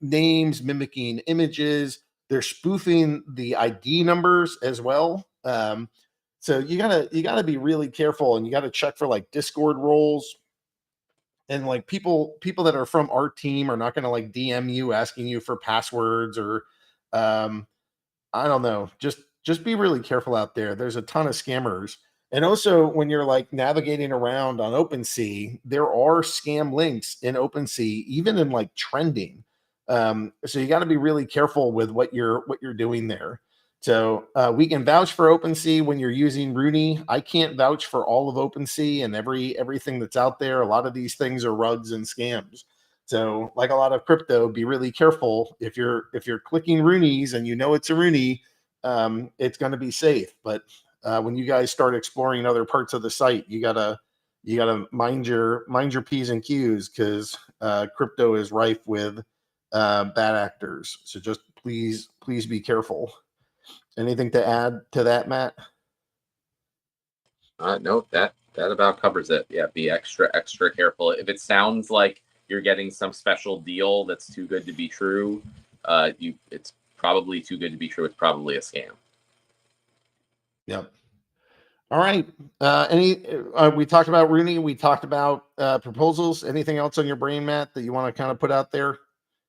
names, mimicking images. They're spoofing the ID numbers as well. So you gotta be really careful, and you gotta check for like Discord roles. And like people that are from our team are not gonna like DM you asking you for passwords or I don't know. Just be really careful out there. There's a ton of scammers. And also when you're like navigating around on OpenSea, there are scam links in OpenSea, even in like trending. So you got to be really careful with what you're doing there. So we can vouch for OpenSea when you're using RUNI. I can't vouch for all of OpenSea and everything that's out there. A lot of these things are rugs and scams. So like a lot of crypto, be really careful. If you're clicking RUNIs and you know it's a RUNI, it's going to be safe. But when you guys start exploring other parts of the site, you gotta mind your P's and Q's, because crypto is rife with bad actors. So just please be careful. Anything to add to that, Matt? No, that about covers it. Yeah, be extra careful. If it sounds like you're getting some special deal that's too good to be true, it's probably too good to be true. It's probably a scam. Yep. All right. We talked about RUNI. We talked about proposals. Anything else on your brain, Matt, that you want to kind of put out there?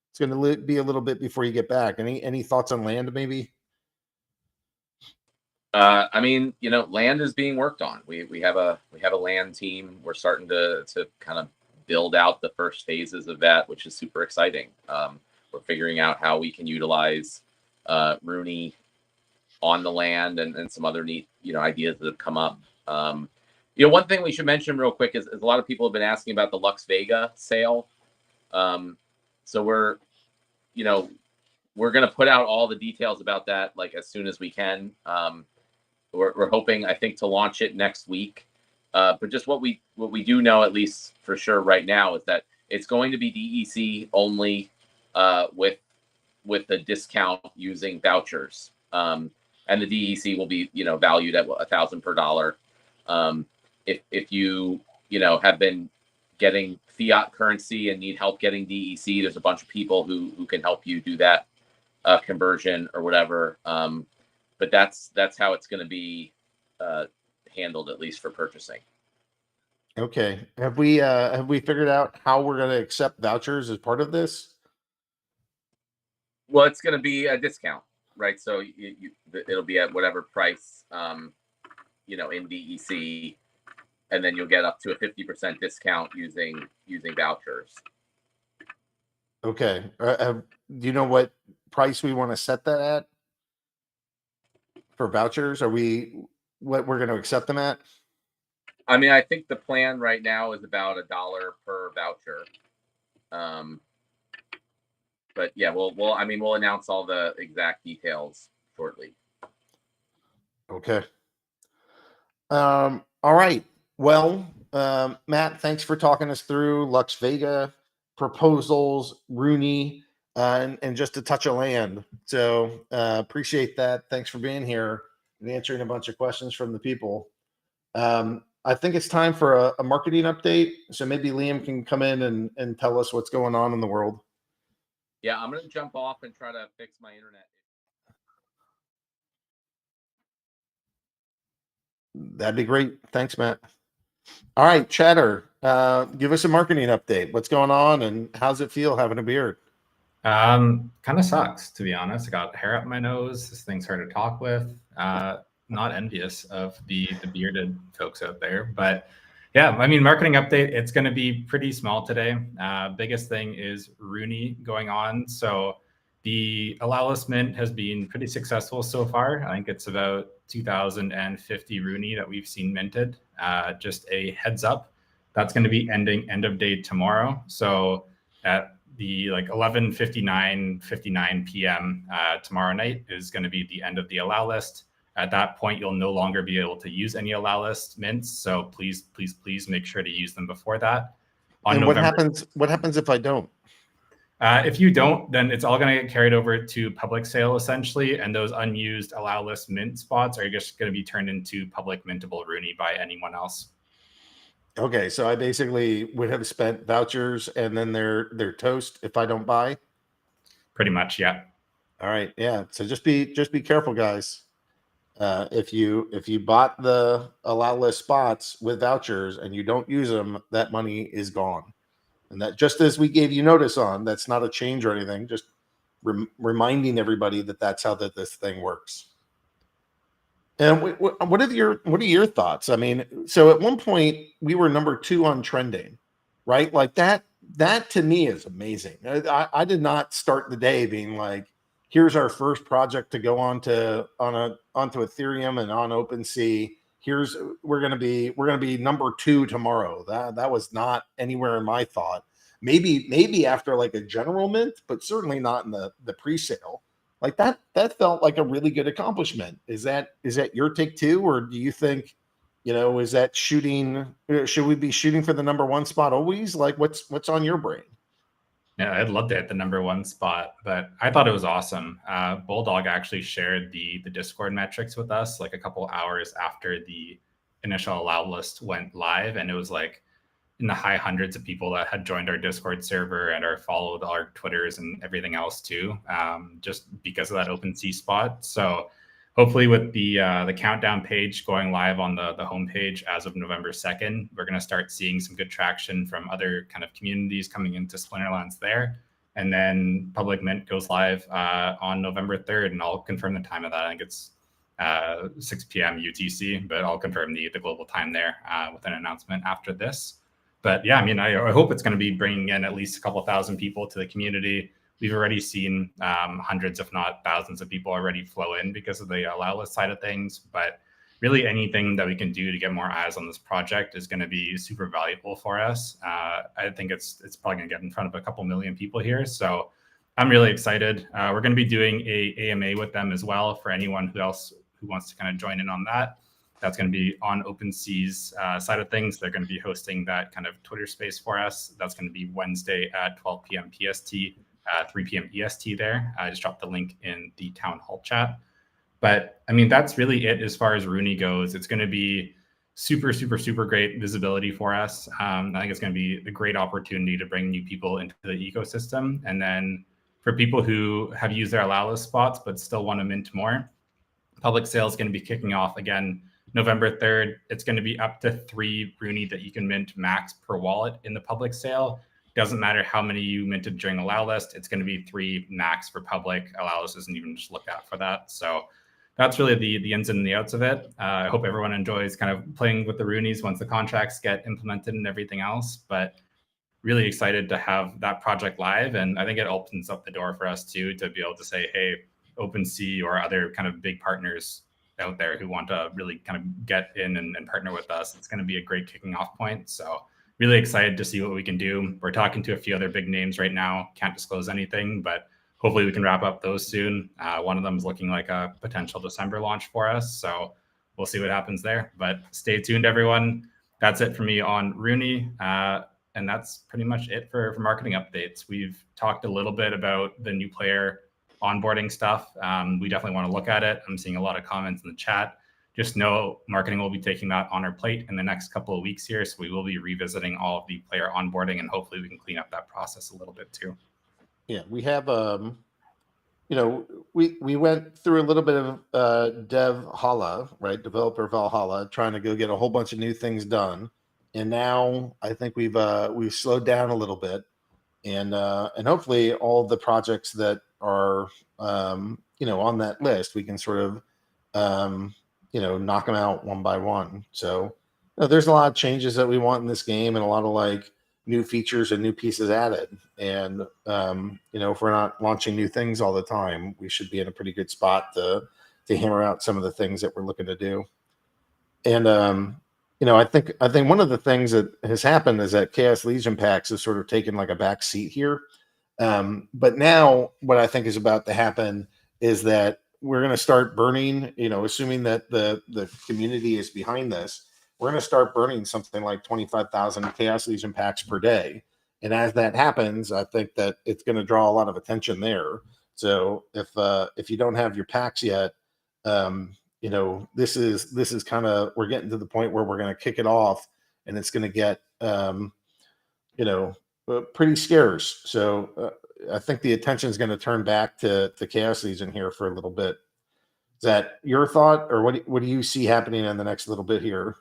It's going to be a little bit before you get back. Any thoughts on land, maybe? I mean, land is being worked on. We have a land team. We're starting to kind of build out the first phases of that, which is super exciting. We're figuring out how we can utilize RUNI on the land and some other neat ideas that have come up. One thing we should mention real quick is a lot of people have been asking about the Lux Vega sale. So we're going to put out all the details about that like as soon as we can. We're hoping, I think, to launch it next week. But just what we do know, at least for sure right now, is that it's going to be DEC only with the discount using vouchers. And the DEC will be valued at $1,000 per dollar. If you have been getting fiat currency and need help getting DEC, there's a bunch of people who can help you do that conversion or whatever. But that's how it's going to be handled, at least for purchasing. Okay. Have we figured out how we're going to accept vouchers as part of this? Well, it's going to be a discount, right? So it'll be at whatever price, in DEC, and then you'll get up to a 50% discount using vouchers. Okay. Do you know what price we want to set that at for vouchers? Are we what we're going to accept them at? I mean, I think the plan right now is about $1 per voucher. But yeah, we'll announce all the exact details shortly. Okay. All right. Well, Matt, thanks for talking us through Lux Vega, proposals, RUNI, and just a touch of land. So appreciate that. Thanks for being here. and answering a bunch of questions from the people. I think it's time for a marketing update. So maybe Liam can come in and tell us what's going on in the world. Yeah, I'm going to jump off and try to fix my internet. That'd be great. Thanks, Matt. All right, Chatter, give us a marketing update. What's going on and how's it feel having a beard? Kind of sucks, to be honest. I got hair up my nose. This thing's hard to talk with. Not envious of the bearded folks out there, but yeah, I mean, marketing update, it's going to be pretty small today. Biggest thing is RUNI going on. So the allowless mint has been pretty successful so far. I think it's about 2,050 RUNI that we've seen minted. Just a heads up, that's going to be ending end of day tomorrow. So at the like 11:59 p.m. Tomorrow night is going to be the end of the allow list. At that point, you'll no longer be able to use any allow list mints. So please make sure to use them before that. And what happens if I don't? If you don't, then it's all going to get carried over to public sale essentially, and those unused allow list mint spots are just going to be turned into public mintable RUNI by anyone else. Okay, so I basically would have spent vouchers and then they're toast if I don't buy. Pretty much, yeah. All right, yeah. So just be careful, guys. If you bought the allow list spots with vouchers and you don't use them, that money is gone. And that, just as we gave you notice on, that's not a change or anything. Just reminding everybody that that's how this thing works. And what are your thoughts? I mean, so at one point we were number 2 on trending, right? Like that to me is amazing. I did not start the day being like, here's our first project to go onto Ethereum and on OpenSea. We're gonna be number 2 tomorrow. That was not anywhere in my thought. Maybe after like a general mint, but certainly not in the pre-sale. Like that felt like a really good accomplishment. Is that your take too, or do you think, is that shooting? Should we be shooting for the number 1 spot always? Like what's on your brain? Yeah, I'd love to hit the number 1 spot, but I thought it was awesome. Bulldog actually shared the Discord metrics with us like a couple hours after the initial allow list went live, and it was like in the high hundreds of people that had joined our Discord server and followed our Twitters and everything else too, just because of that OpenSea spot. So hopefully with the countdown page going live on the homepage as of November 2nd, we're going to start seeing some good traction from other kind of communities coming into Splinterlands there. And then public mint goes live on November 3rd, and I'll confirm the time of that. I think it's 6 p.m. UTC, but I'll confirm the global time there with an announcement after this. But yeah, I mean, I hope it's going to be bringing in at least a couple thousand people to the community. We've already seen hundreds, if not thousands of people already flow in because of the allow list side of things. But really anything that we can do to get more eyes on this project is going to be super valuable for us. I think it's probably going to get in front of a couple million people here. So I'm really excited. We're going to be doing a AMA with them as well for anyone who wants to kind of join in on that. That's going to be on OpenSea's side of things. They're going to be hosting that kind of Twitter space for us. That's going to be Wednesday at 12 p.m. PST, 3 p.m. EST there. I just dropped the link in the town hall chat. But I mean, that's really it as far as RUNI goes. It's going to be super, super, super great visibility for us. I think it's going to be a great opportunity to bring new people into the ecosystem. And then for people who have used their allow list spots but still want to mint more, public sale is going to be kicking off again November 3rd. It's going to be up to 3 RUNI that you can mint max per wallet in the public sale. Doesn't matter how many you minted during allow list. It's going to be 3 max for public. Allow list isn't even just looked at for that. So that's really the ins and the outs of it. I hope everyone enjoys kind of playing with the RUNIs once the contracts get implemented and everything else. But really excited to have that project live. And I think it opens up the door for us too, to be able to say, hey, OpenSea or other kind of big partners out there who want to really kind of get in and partner with us. It's going to be a great kicking off point. So really excited to see what we can do. We're talking to a few other big names right now. Can't disclose anything, but hopefully we can wrap up those soon. One of them is looking like a potential December launch for us. So we'll see what happens there, but stay tuned, everyone. That's it for me on RUNI. And that's pretty much it for marketing updates. We've talked a little bit about the new player onboarding stuff. We definitely want to look at it. I'm seeing a lot of comments in the chat. Just know marketing will be taking that on our plate in the next couple of weeks here. So we will be revisiting all of the player onboarding, and hopefully we can clean up that process a little bit too. Yeah, we have you know, we went through a little bit of Dev-Hala, right? Developer Valhalla, trying to go get a whole bunch of new things done. And now I think we've slowed down a little bit, and hopefully all the projects that are you know, on that list, we can sort of you know, knock them out one by one. So you know, there's a lot of changes that we want in this game, and a lot of like new features and new pieces added. And you know, if we're not launching new things all the time, we should be in a pretty good spot to hammer out some of the things that we're looking to do. And you know, I think one of the things that has happened is that Chaos Legion packs has sort of taken like a back seat here. But now what I think is about to happen is that we're going to start burning, you know, assuming that the community is behind this, we're going to start burning something like 25,000 Chaos Legion packs per day. And as that happens, I think that it's going to draw a lot of attention there. So if you don't have your packs yet, you know, this is kind of, we're getting to the point where we're going to kick it off, and it's going to get, you know, pretty scarce. So I think the attention is going to turn back to Chaos Legion here for a little bit. Is that your thought, or what do you see happening in the next little bit here?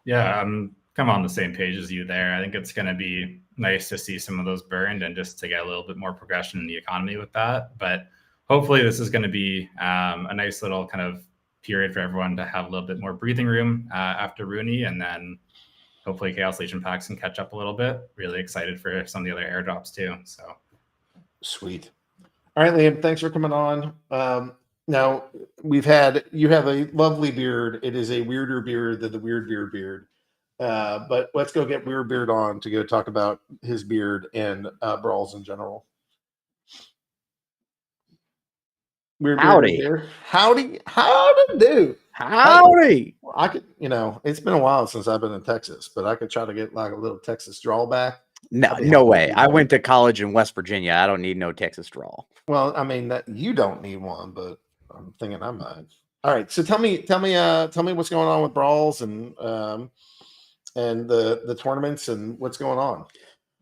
Yeah, I'm kind of on the same page as you there. I think it's going to be nice to see some of those burned and just to get a little bit more progression in the economy with that. But hopefully this is going to be a nice little kind of period for everyone to have a little bit more breathing room after RUNI, and then hopefully Chaos Legion packs can catch up a little bit. Really excited for some of the other airdrops too. So sweet. All right, Liam, thanks for coming on. Now you have a lovely beard. It is a weirder beard than the WeirdBeard beard. But let's go get WeirdBeard on to go talk about his beard and brawls in general. Howdy. Howdy. How to do? Howdy. I could, you know, it's been a while since I've been in Texas, but I could try to get like a little Texas drawl back. No way. I went to college in West Virginia. I don't need no Texas drawl. Well, I mean that you don't need one, but I'm thinking I might. All right, so tell me what's going on with brawls and the tournaments and what's going on.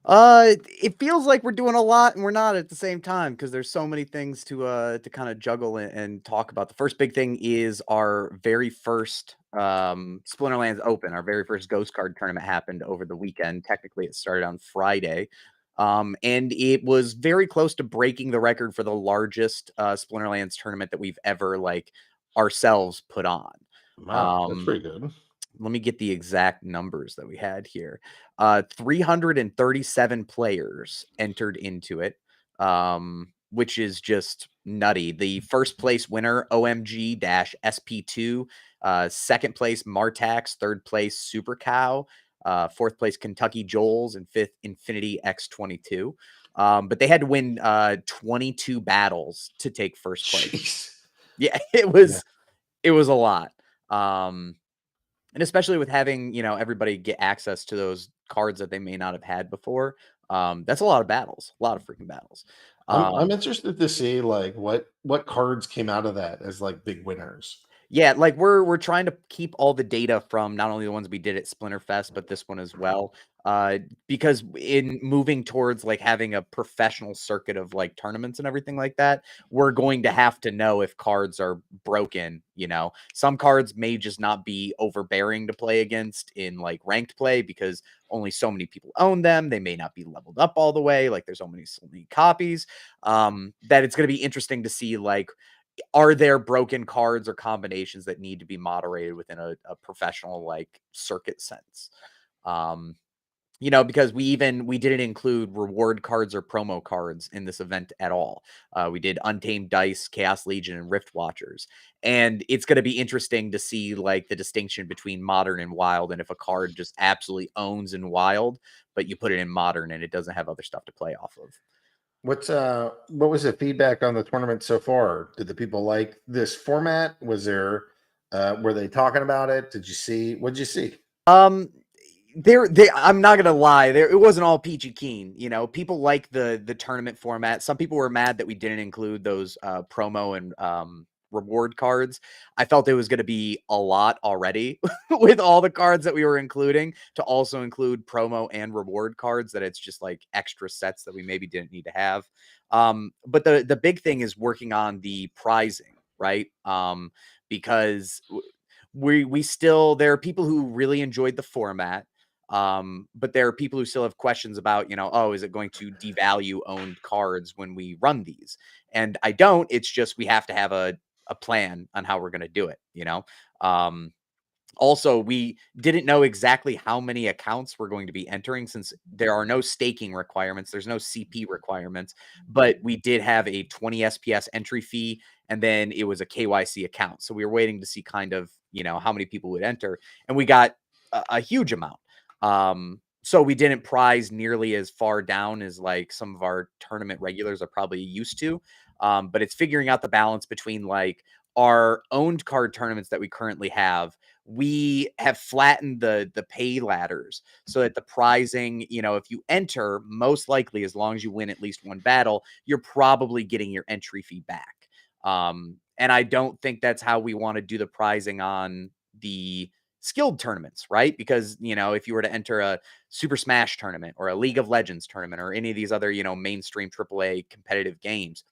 It feels like we're doing a lot and we're not at the same time because there's so many things to kind of juggle and talk about. The first big thing is our very first Splinterlands Open, our very first Ghost Card tournament happened over the weekend. Technically, it started on Friday. And it was very close to breaking the record for the largest Splinterlands tournament that we've ever ourselves put on. Wow, that's pretty good. Let me get the exact numbers that we had here. 337 players entered into it, which is just nutty. The first place winner, OMG-SP2, second place, Martax, third place, Super Cow, fourth place, Kentucky Joels, and fifth, Infinity X22. But they had to win 22 battles to take first place. Jeez. Yeah, it was a lot. And especially with having, you know, everybody get access to those cards that they may not have had before. That's a lot of battles, a lot of freaking battles. I'm interested to see like what cards came out of that as like big winners. Yeah, like we're trying to keep all the data from not only the ones we did at Splinterfest, but this one as well. Because in moving towards like having a professional circuit of like tournaments and everything like that, we're going to have to know if cards are broken. You know, some cards may just not be overbearing to play against in like ranked play because only so many people own them. They may not be leveled up all the way. Like there's so many copies that it's going to be interesting to see like, are there broken cards or combinations that need to be moderated within a professional like circuit sense? You know, because we didn't include reward cards or promo cards in this event at all. We did Untamed Dice, Chaos Legion, and Rift Watchers. And it's going to be interesting to see like the distinction between modern and wild. And if a card just absolutely owns in wild, but you put it in modern and it doesn't have other stuff to play off of. What was the feedback on the tournament so far? Did the people like this format? Was there were they talking about it? What'd you see? I'm not gonna lie, it wasn't all peachy keen. You know, people like the tournament format. Some people were mad that we didn't include those promo and reward cards. I felt it was going to be a lot already with all the cards that we were including, to also include promo and reward cards, that it's just like extra sets that we maybe didn't need to have. But the big thing is working on the prizing, right? Because we still, there are people who really enjoyed the format. But there are people who still have questions about, you know, oh, is it going to devalue owned cards when we run these? And I don't. It's just we have to have a plan on how we're going to do it, you know? Also, we didn't know exactly how many accounts we're going to be entering, since there are no staking requirements. There's no CP requirements, but we did have a 20 SPS entry fee, and then it was a KYC account. So we were waiting to see kind of, you know, how many people would enter, and we got a huge amount. So we didn't prize nearly as far down as like some of our tournament regulars are probably used to. But it's figuring out the balance between like our owned card tournaments that we currently have. We have flattened the pay ladders so that the prizing, you know, if you enter, most likely, as long as you win at least one battle, you're probably getting your entry fee back. And I don't think that's how we want to do the prizing on the skilled tournaments, right? Because, you know, if you were to enter a Super Smash tournament or a League of Legends tournament or any of these other, you know, mainstream AAA competitive games,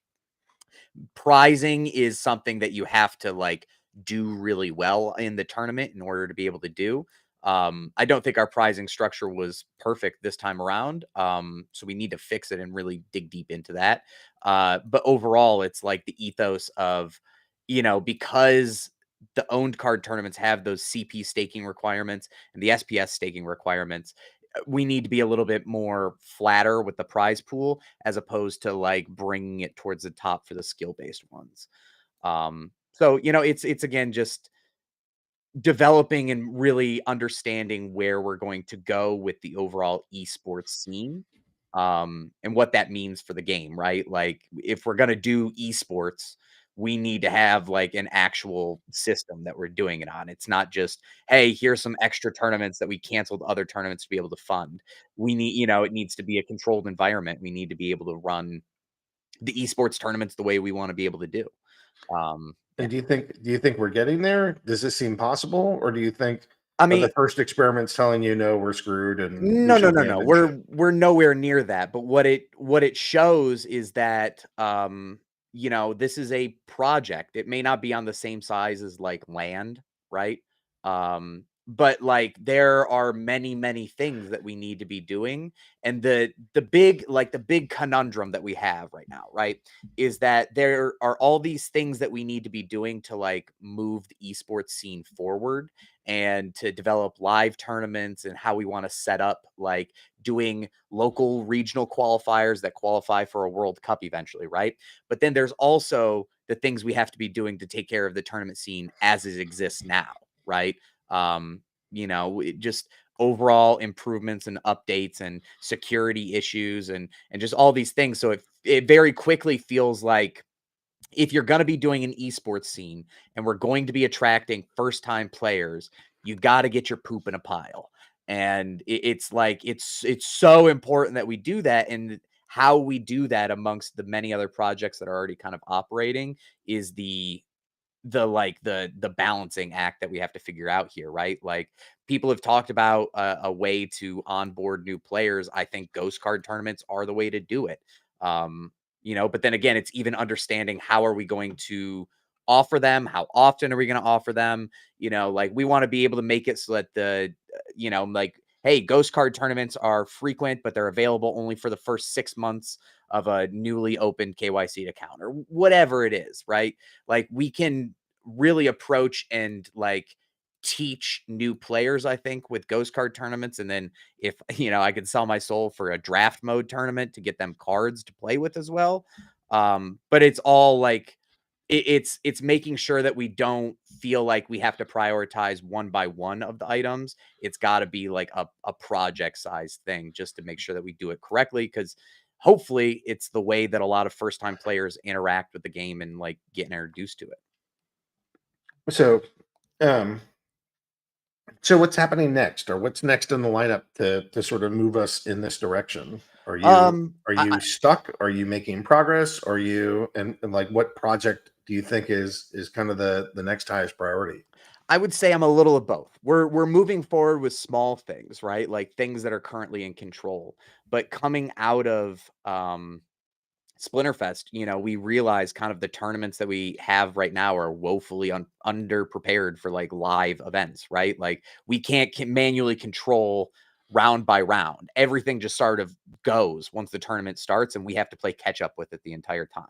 prizing is something that you have to like do really well in the tournament in order to be able to do. I don't think our prizing structure was perfect this time around. So we need to fix it and really dig deep into that. But overall, it's like the ethos of, you know, because the owned card tournaments have those CP staking requirements and the SPS staking requirements, we need to be a little bit more flatter with the prize pool, as opposed to like bringing it towards the top for the skill based ones. So, you know, it's again just developing and really understanding where we're going to go with the overall esports scene, and what that means for the game, right? Like, if we're going to do esports, we need to have like an actual system that we're doing it on. It's not just, hey, here's some extra tournaments that we canceled other tournaments to be able to fund. We need, you know, it needs to be a controlled environment. We need to be able to run the esports tournaments the way we want to be able to do. And do you think we're getting there? Does this seem possible, or do you think I are mean, the first experiments telling you no, we're screwed and we no. should abandon ship? We're nowhere near that. But what it shows is that you know, this is a project. It may not be on the same size as like land, right? But like there are many things that we need to be doing. And the big conundrum that we have right now, right, is that there are all these things that we need to be doing to like move the esports scene forward, and to develop live tournaments, and how we want to set up like doing local regional qualifiers that qualify for a World Cup eventually, right? But then there's also the things we have to be doing to take care of the tournament scene as it exists now, right? You know, just overall improvements and updates and security issues and just all these things. So it very quickly feels like, if you're going to be doing an esports scene and we're going to be attracting first time players, you got to get your poop in a pile. And it's like, it's so important that we do that. And how we do that amongst the many other projects that are already kind of operating is the balancing act that we have to figure out here, right? Like, people have talked about a way to onboard new players. I think ghost card tournaments are the way to do it. You know, but then again, it's even understanding, how are we going to offer them? How often are we going to offer them? You know, like, we want to be able to make it so that you know, like, hey, ghost card tournaments are frequent, but they're available only for the first 6 months of a newly opened KYC account, or whatever it is, right? Like, we can really approach and like teach new players, I think, with ghost card tournaments. And then, if, you know, I could sell my soul for a draft mode tournament to get them cards to play with as well. But it's all like, it's making sure that we don't feel like we have to prioritize one by one of the items. It's got to be like a project size thing, just to make sure that we do it correctly, because hopefully it's the way that a lot of first time players interact with the game and like get introduced to it. So, So what's happening next, or what's next in the lineup to sort of move us in this direction? Are I, you stuck? Are you making progress? Are you and like what project do you think is kind of the next highest priority? I would say I'm a little of both. We're moving forward with small things, right? Like things that are currently in control. But coming out of Splinterfest, we realize kind of the tournaments that we have right now are woefully underprepared for like live events, right? Like we can't manually control round by round. Everything just sort of goes once the tournament starts, and we have to play catch up with it the entire time.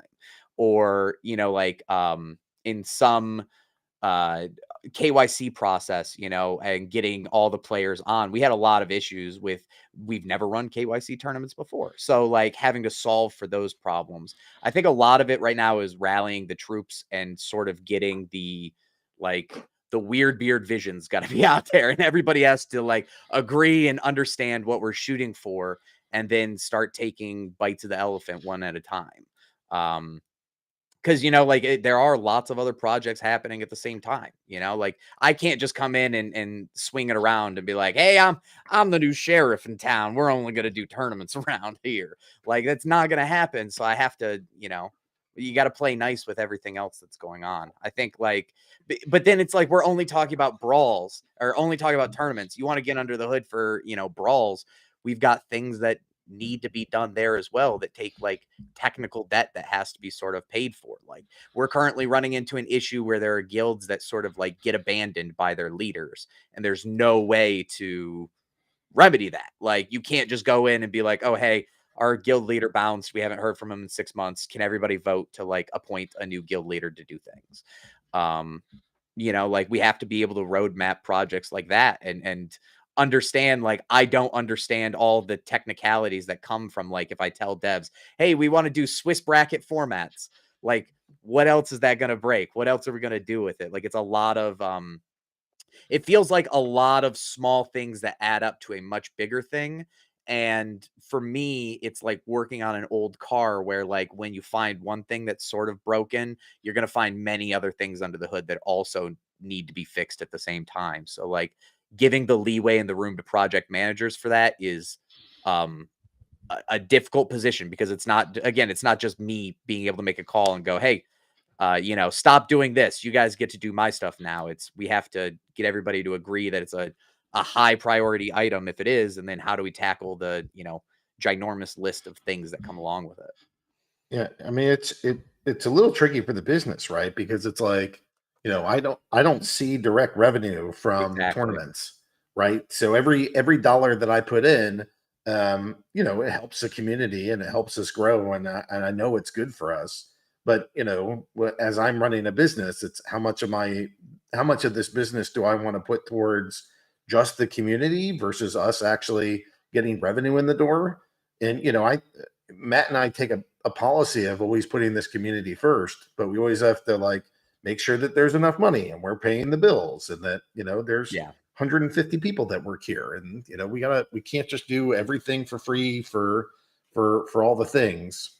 Or, like in some uh KYC process, and getting all the players on. We had a lot of issues with we've never run KYC tournaments before. So like having to solve for those problems. I think a lot of it right now is rallying the troops and sort of getting the WeirdBeard vision's got to be out there, and everybody has to like agree and understand what we're shooting for, and then start taking bites of the elephant one at a time. Because there are lots of other projects happening at the same time. Like I can't just come in and swing it around and be like, hey, I'm the new sheriff in town, we're only going to do tournaments around here. Like that's not going to happen. So I have to, you got to play nice with everything else that's going on. I think but then it's like we're only talking about brawls or only talking about tournaments. You want to get under the hood for brawls. We've got things that need to be done there as well that take like technical debt that has to be sort of paid for. Like we're currently running into an issue where there are guilds that sort of like get abandoned by their leaders, and there's no way to remedy that. Like you can't just go in and be like, oh hey, our guild leader bounced, we haven't heard from him in 6 months, can everybody vote to like appoint a new guild leader to do things? Like we have to be able to roadmap projects like that and understand, like I don't understand all the technicalities that come from like if I tell devs, hey, we want to do Swiss bracket formats, like what else is that going to break? What else are we going to do with it? Like it's a lot of it feels like a lot of small things that add up to a much bigger thing. And for me, it's like working on an old car where like when you find one thing that's sort of broken, you're going to find many other things under the hood that also need to be fixed at the same time. So like giving the leeway and the room to project managers for that is a difficult position, because it's not just me being able to make a call and go, hey, stop doing this. You guys get to do my stuff now. We have to get everybody to agree that it's a high priority item if it is. And then how do we tackle the, ginormous list of things that come along with it? Yeah, I mean it's a little tricky for the business, right? Because it's like, I don't see direct revenue from tournaments, right? So every dollar that I put in, it helps the community and it helps us grow, and I know it's good for us. But as I'm running a business, it's how much of this business do I want to put towards just the community versus us actually getting revenue in the door? And Matt and I take a policy of always putting this community first, but we always have to like make sure that there's enough money and we're paying the bills, and that there's 150 people that work here, and we can't just do everything for free for all the things.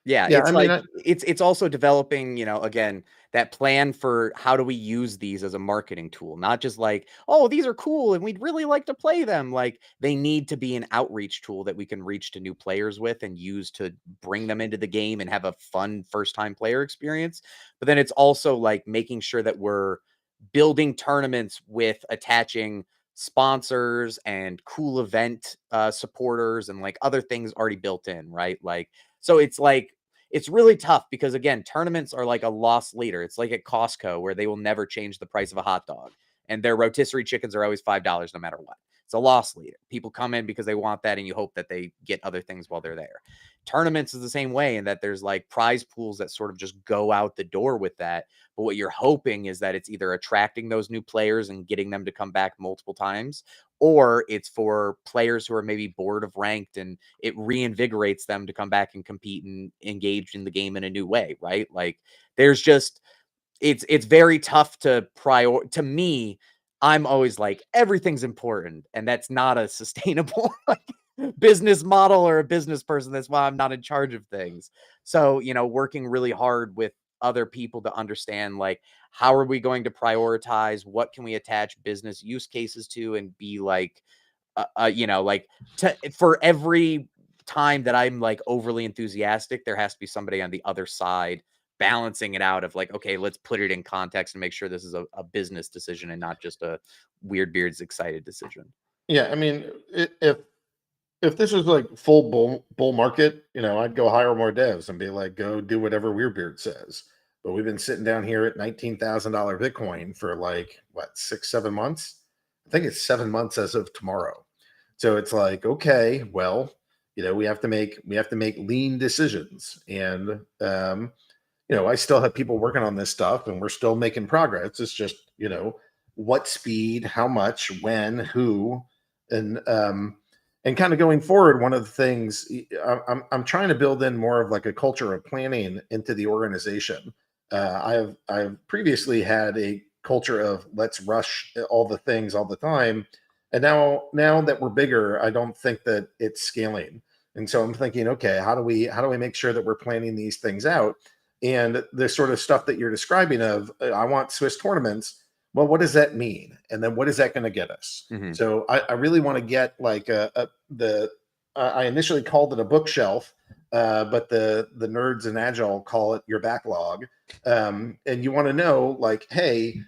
Yeah, it's also developing, again, that plan for how do we use these as a marketing tool, not just like, oh, these are cool and we'd really like to play them. Like they need to be an outreach tool that we can reach to new players with and use to bring them into the game and have a fun first time player experience. But then it's also like making sure that we're building tournaments with attaching sponsors and cool event supporters and like other things already built in, right? Like, so it's like, it's really tough because again, tournaments are like a lost leader. It's like at Costco where they will never change the price of a hot dog, and their rotisserie chickens are always $5 no matter what. It's a lost leader. People come in because they want that, and you hope that they get other things while they're there. Tournaments is the same way in that there's like prize pools that sort of just go out the door with that. But what you're hoping is that it's either attracting those new players and getting them to come back multiple times, or it's for players who are maybe bored of ranked and it reinvigorates them to come back and compete and engage in the game in a new way, right? Like there's just, it's very tough to to me. I'm always like, everything's important, and that's not a sustainable business model or a business person. That's why I'm not in charge of things. So, working really hard with other people to understand, like, how are we going to prioritize? What can we attach business use cases to, and be like, you know, like, for every time that I'm like overly enthusiastic, there has to be somebody on the other side balancing it out of like, okay, let's put it in context and make sure this is a business decision and not just a WeirdBeard's excited decision. Yeah, I mean, if this was like full bull market, you know, I'd go hire more devs and be like, go do whatever WeirdBeard says. But we've been sitting down here at $19,000 Bitcoin for like what, 6-7 months? I think it's 7 months as of tomorrow. So it's like, okay, well, you know, we have to make lean decisions, and you know, I still have people working on this stuff, and we're still making progress. It's just, you know, what speed, how much, when, who, and kind of going forward. One of the things I'm trying to build in more of like a culture of planning into the organization. I've previously had a culture of let's rush all the things all the time, and now that we're bigger, I don't think that it's scaling. And so I'm thinking, okay, how do we make sure that we're planning these things out? And the sort of stuff that you're describing of, I want Swiss tournaments. Well, what does that mean? And then what is that going to get us? Mm-hmm. So I really want to get like I initially called it a bookshelf, but the nerds in Agile call it your backlog. And you want to know like, hey,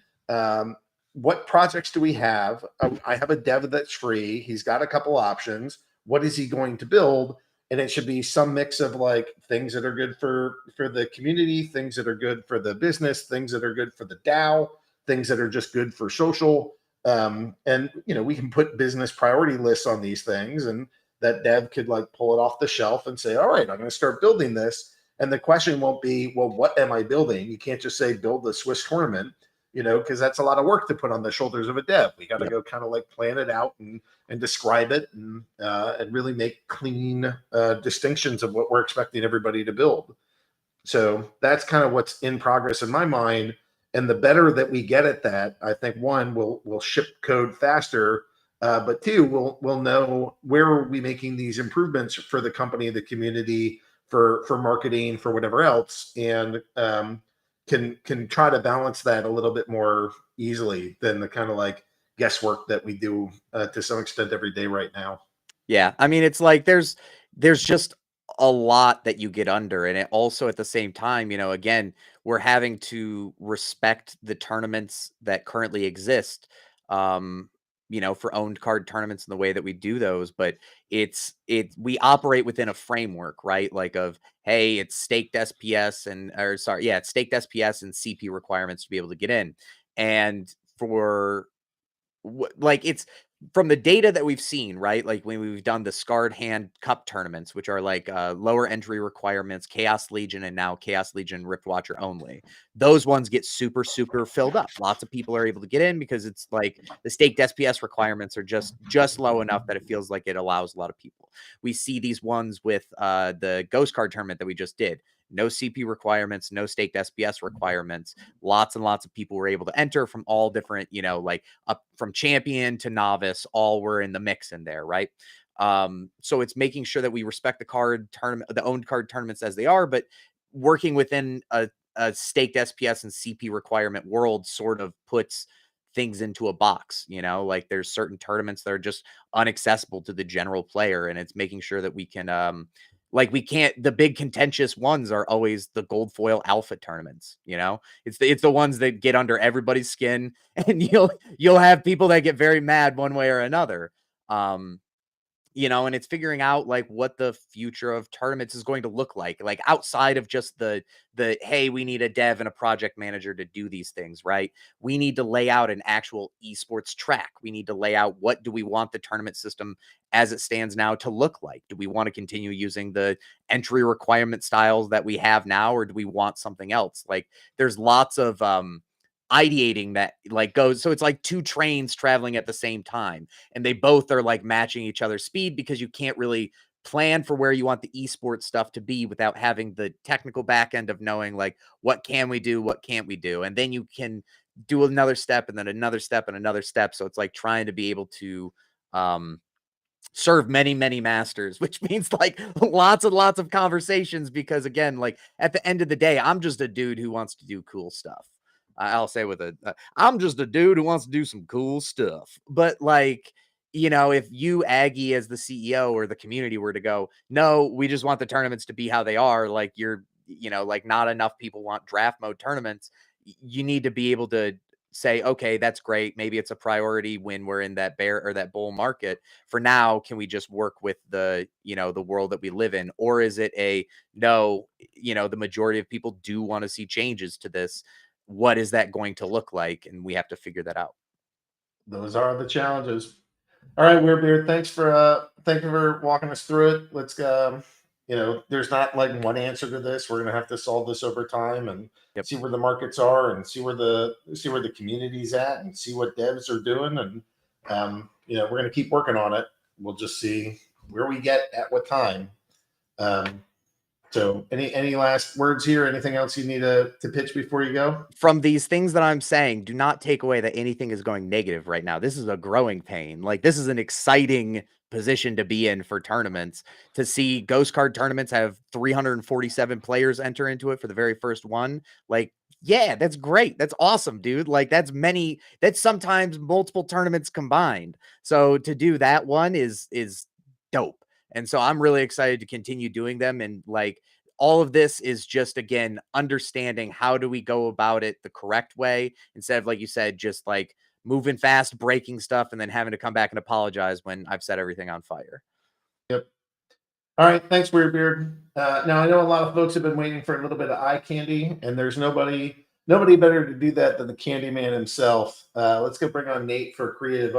what projects do we have? I have a dev that's free. He's got a couple options. What is he going to build? And it should be some mix of like things that are good for the community, things that are good for the business, things that are good for the DAO, things that are just good for social. And, you know, we can put business priority lists on these things, and that dev could like pull it off the shelf and say, all right, I'm going to start building this. And the question won't be, well, what am I building? You can't just say build the Swiss tournament, you know, because that's a lot of work to put on the shoulders of a dev. We got to go kind of like plan it out and describe it, and really make clean distinctions of what we're expecting everybody to build. So that's kind of what's in progress in my mind. And the better that we get at that, I think one, we'll ship code faster, but two, we'll know where are we making these improvements for the company, the community, for marketing, for whatever else, and can try to balance that a little bit more easily than the kind of like guesswork that we do to some extent every day right now. Yeah, I mean, it's like there's just a lot that you get under, and it also at the same time, you know, again, we're having to respect the tournaments that currently exist, you know, for owned card tournaments and the way that we do those. But we operate within a framework, right? Like of, hey, it's staked SPS it's staked SPS and CP requirements to be able to get in, and for like it's from the data that we've seen, right? Like when we've done the Scarred Hand Cup tournaments, which are like lower entry requirements, Chaos Legion, and now Chaos Legion Rift Watcher only. Those ones get super, super filled up. Lots of people are able to get in because it's like the staked SPS requirements are just low enough that it feels like it allows a lot of people. We see these ones with the Ghost Card tournament that we just did. No CP requirements, no staked SPS requirements. Lots and lots of people were able to enter from all different, you know, like up from champion to novice, all were in the mix in there, right? So it's making sure that we respect the card tournament, the owned card tournaments as they are, but working within a staked SPS and CP requirement world sort of puts things into a box, you know, like there's certain tournaments that are just unaccessible to the general player, and it's making sure that we can like we can't, the big contentious ones are always the gold foil alpha tournaments, you know, it's the ones that get under everybody's skin, and you'll have people that get very mad one way or another. You know, and it's figuring out like what the future of tournaments is going to look like outside of just the hey, we need a dev and a project manager to do these things, right? We need to lay out an actual esports track. We need to lay out what do we want the tournament system as it stands now to look like. Do we want to continue using the entry requirement styles that we have now, or do we want something else? Like there's lots of ideating that like goes, so it's like two trains traveling at the same time, and they both are like matching each other's speed, because you can't really plan for where you want the esports stuff to be without having the technical back end of knowing like what can we do, what can't we do, and then you can do another step and then another step and another step. So it's like trying to be able to serve many, many masters, which means like lots and lots of conversations because again, like at the end of the day, I'm just a dude who wants to do cool stuff. I'll say with I'm just a dude who wants to do some cool stuff. But like, you know, if you Aggie as the CEO or the community were to go, no, we just want the tournaments to be how they are. Like you're, you know, like not enough people want draft mode tournaments. You need to be able to say, okay, that's great. Maybe it's a priority when we're in that bear or that bull market. For now, can we just work with the, you know, the world that we live in? Or is it a no, you know, the majority of people do want to see changes to this. What is that going to look like? And we have to figure that out. Those are the challenges. All right, WeirdBeard, thank you for walking us through it. Let's you know, there's not like one answer to this. We're gonna have to solve this over time and see where the markets are and see where the community's at and see what devs are doing. And you know, we're gonna keep working on it. We'll just see where we get at what time. So any last words here? Anything else you need to pitch before you go? From these things that I'm saying, do not take away that anything is going negative right now. This is a growing pain. Like this is an exciting position to be in for tournaments. To see Ghost Card tournaments have 347 players enter into it for the very first one. Like, yeah, that's great. That's awesome, dude. Like that's sometimes multiple tournaments combined. So to do that one is dope. And so I'm really excited to continue doing them. And like all of this is just, again, understanding how do we go about it the correct way instead of, like you said, just like moving fast, breaking stuff, and then having to come back and apologize when I've set everything on fire. Yep. All right. Thanks, WeirdBeard. Now I know a lot of folks have been waiting for a little bit of eye candy, and there's nobody better to do that than the Candyman himself. Let's go bring on Nate for a creative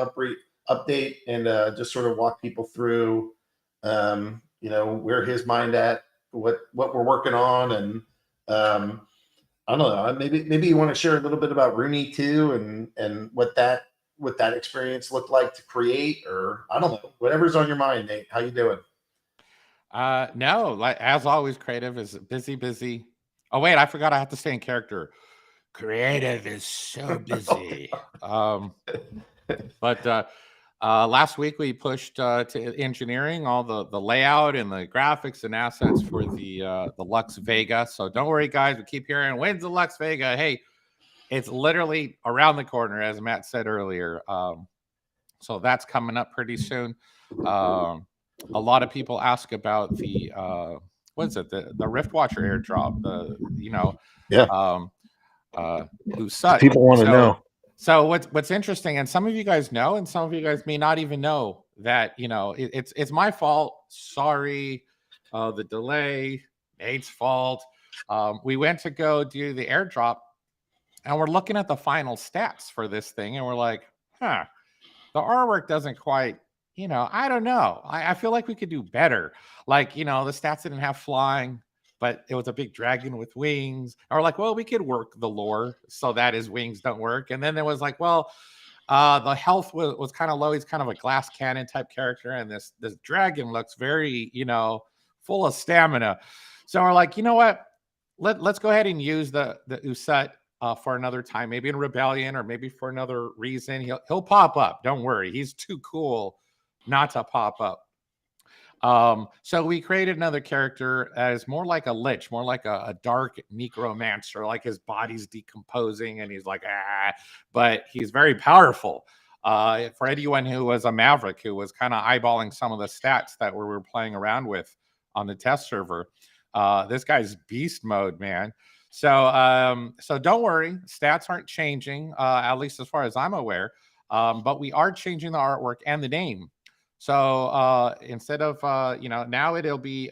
update and just sort of walk people through you know, where his mind at, what we're working on, and I don't know, maybe you want to share a little bit about RUNI too, and what that experience looked like to create, or I don't know, whatever's on your mind. Nate, how you doing? No, like as always, creative is busy. Oh wait, I forgot I have to stay in character. Creative is so busy. But last week we pushed to engineering all the layout and the graphics and assets for the Lux Vega. So don't worry, guys. We keep hearing, when's the Lux Vega? Hey, it's literally around the corner, as Matt said earlier. So that's coming up pretty soon. A lot of people ask about the what is it? The Rift Watcher airdrop. People want to know. So what's interesting, and some of you guys know, and some of you guys may not even know that, you know, it's my fault. Sorry, the delay, Nate's fault. We went to go do the airdrop, and we're looking at the final stats for this thing, and we're like, the artwork doesn't quite, you know, I don't know. I feel like we could do better. Like, you know, the stats didn't have flying, but it was a big dragon with wings. Or like, well, we could work the lore so that his wings don't work. And then there was like, well, the health was kind of low. He's kind of a glass cannon type character. And this dragon looks very, you know, full of stamina. So we're like, you know what? Let's go ahead and use the Uset for another time, maybe in Rebellion or maybe for another reason. He'll pop up. Don't worry. He's too cool not to pop up. So we created another character as more like a lich, more like a dark necromancer, like his body's decomposing and he's like, but he's very powerful. For anyone who was a Maverick, who was kind of eyeballing some of the stats that we were playing around with on the test server, this guy's beast mode, man. So don't worry, stats aren't changing, at least as far as I'm aware, but we are changing the artwork and the name. So instead of, you know, now it'll be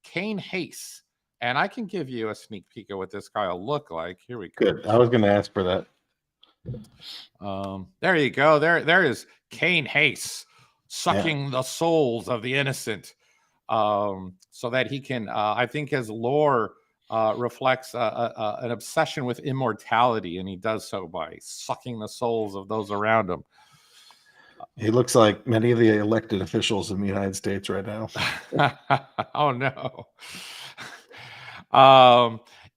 Kane Hayes. And I can give you a sneak peek of what this guy will look like. Here we go. Good. I was going to ask for that. There you go. There is Kane Hayes sucking the souls of the innocent, so that he can, I think his lore reflects an obsession with immortality, and he does so by sucking the souls of those around him. He looks like many of the elected officials in the United States right now. Oh no.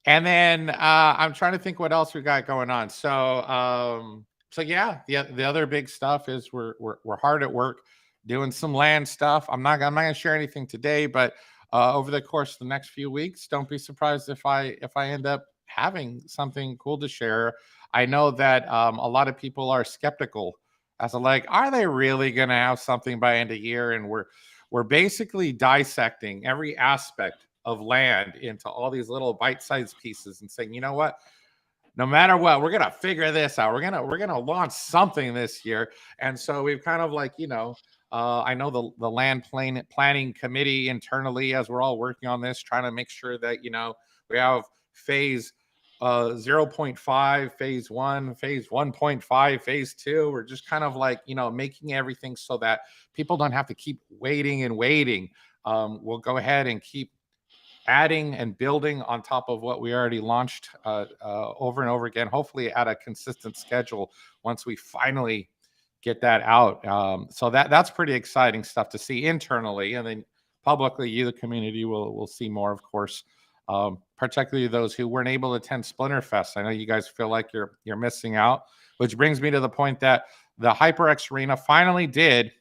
And then I'm trying to think what else we got going on. So yeah, the other big stuff is we're hard at work doing some land stuff. I'm not going to share anything today, but over the course of the next few weeks, don't be surprised if I end up having something cool to share. I know that a lot of people are skeptical as to like, are they really going to have something by end of year? And we're basically dissecting every aspect of land into all these little bite-sized pieces and saying, you know what? No matter what, we're gonna figure this out. We're gonna launch something this year. And so we've kind of like, I know the land planning committee internally, as we're all working on this, trying to make sure that we have phase 0.5, phase 1, phase 1.5, phase 2. We're just kind of like making everything so that people don't have to keep waiting and waiting. We'll go ahead and keep adding and building on top of what we already launched over and over again, hopefully at a consistent schedule once we finally get that out. So that's pretty exciting stuff to see internally, and then publicly, you, the community, will see more, of course, particularly those who weren't able to attend Splinterfest. I know you guys feel like you're missing out, which brings me to the point that the HyperX Arena finally did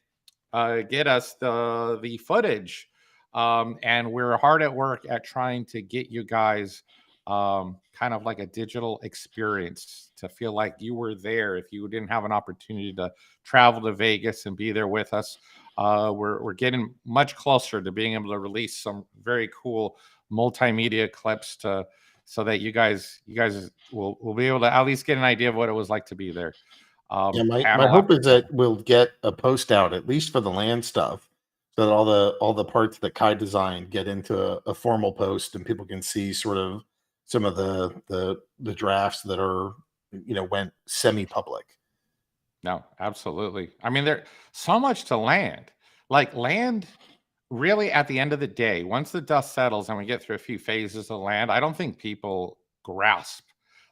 get us the footage. And we're hard at work at trying to get you guys kind of like a digital experience to feel like you were there if you didn't have an opportunity to travel to Vegas and be there with us. We're getting much closer to being able to release some very cool multimedia clips so that you guys will be able to at least get an idea of what it was like to be there. My hope is that we'll get a post out, at least for the land stuff, so that all the parts that Kai designed get into a formal post and people can see sort of some of the drafts that are went semi-public. No, absolutely. I mean, there's so much to land. Like land, really, at the end of the day, once the dust settles and we get through a few phases of land, I don't think people grasp.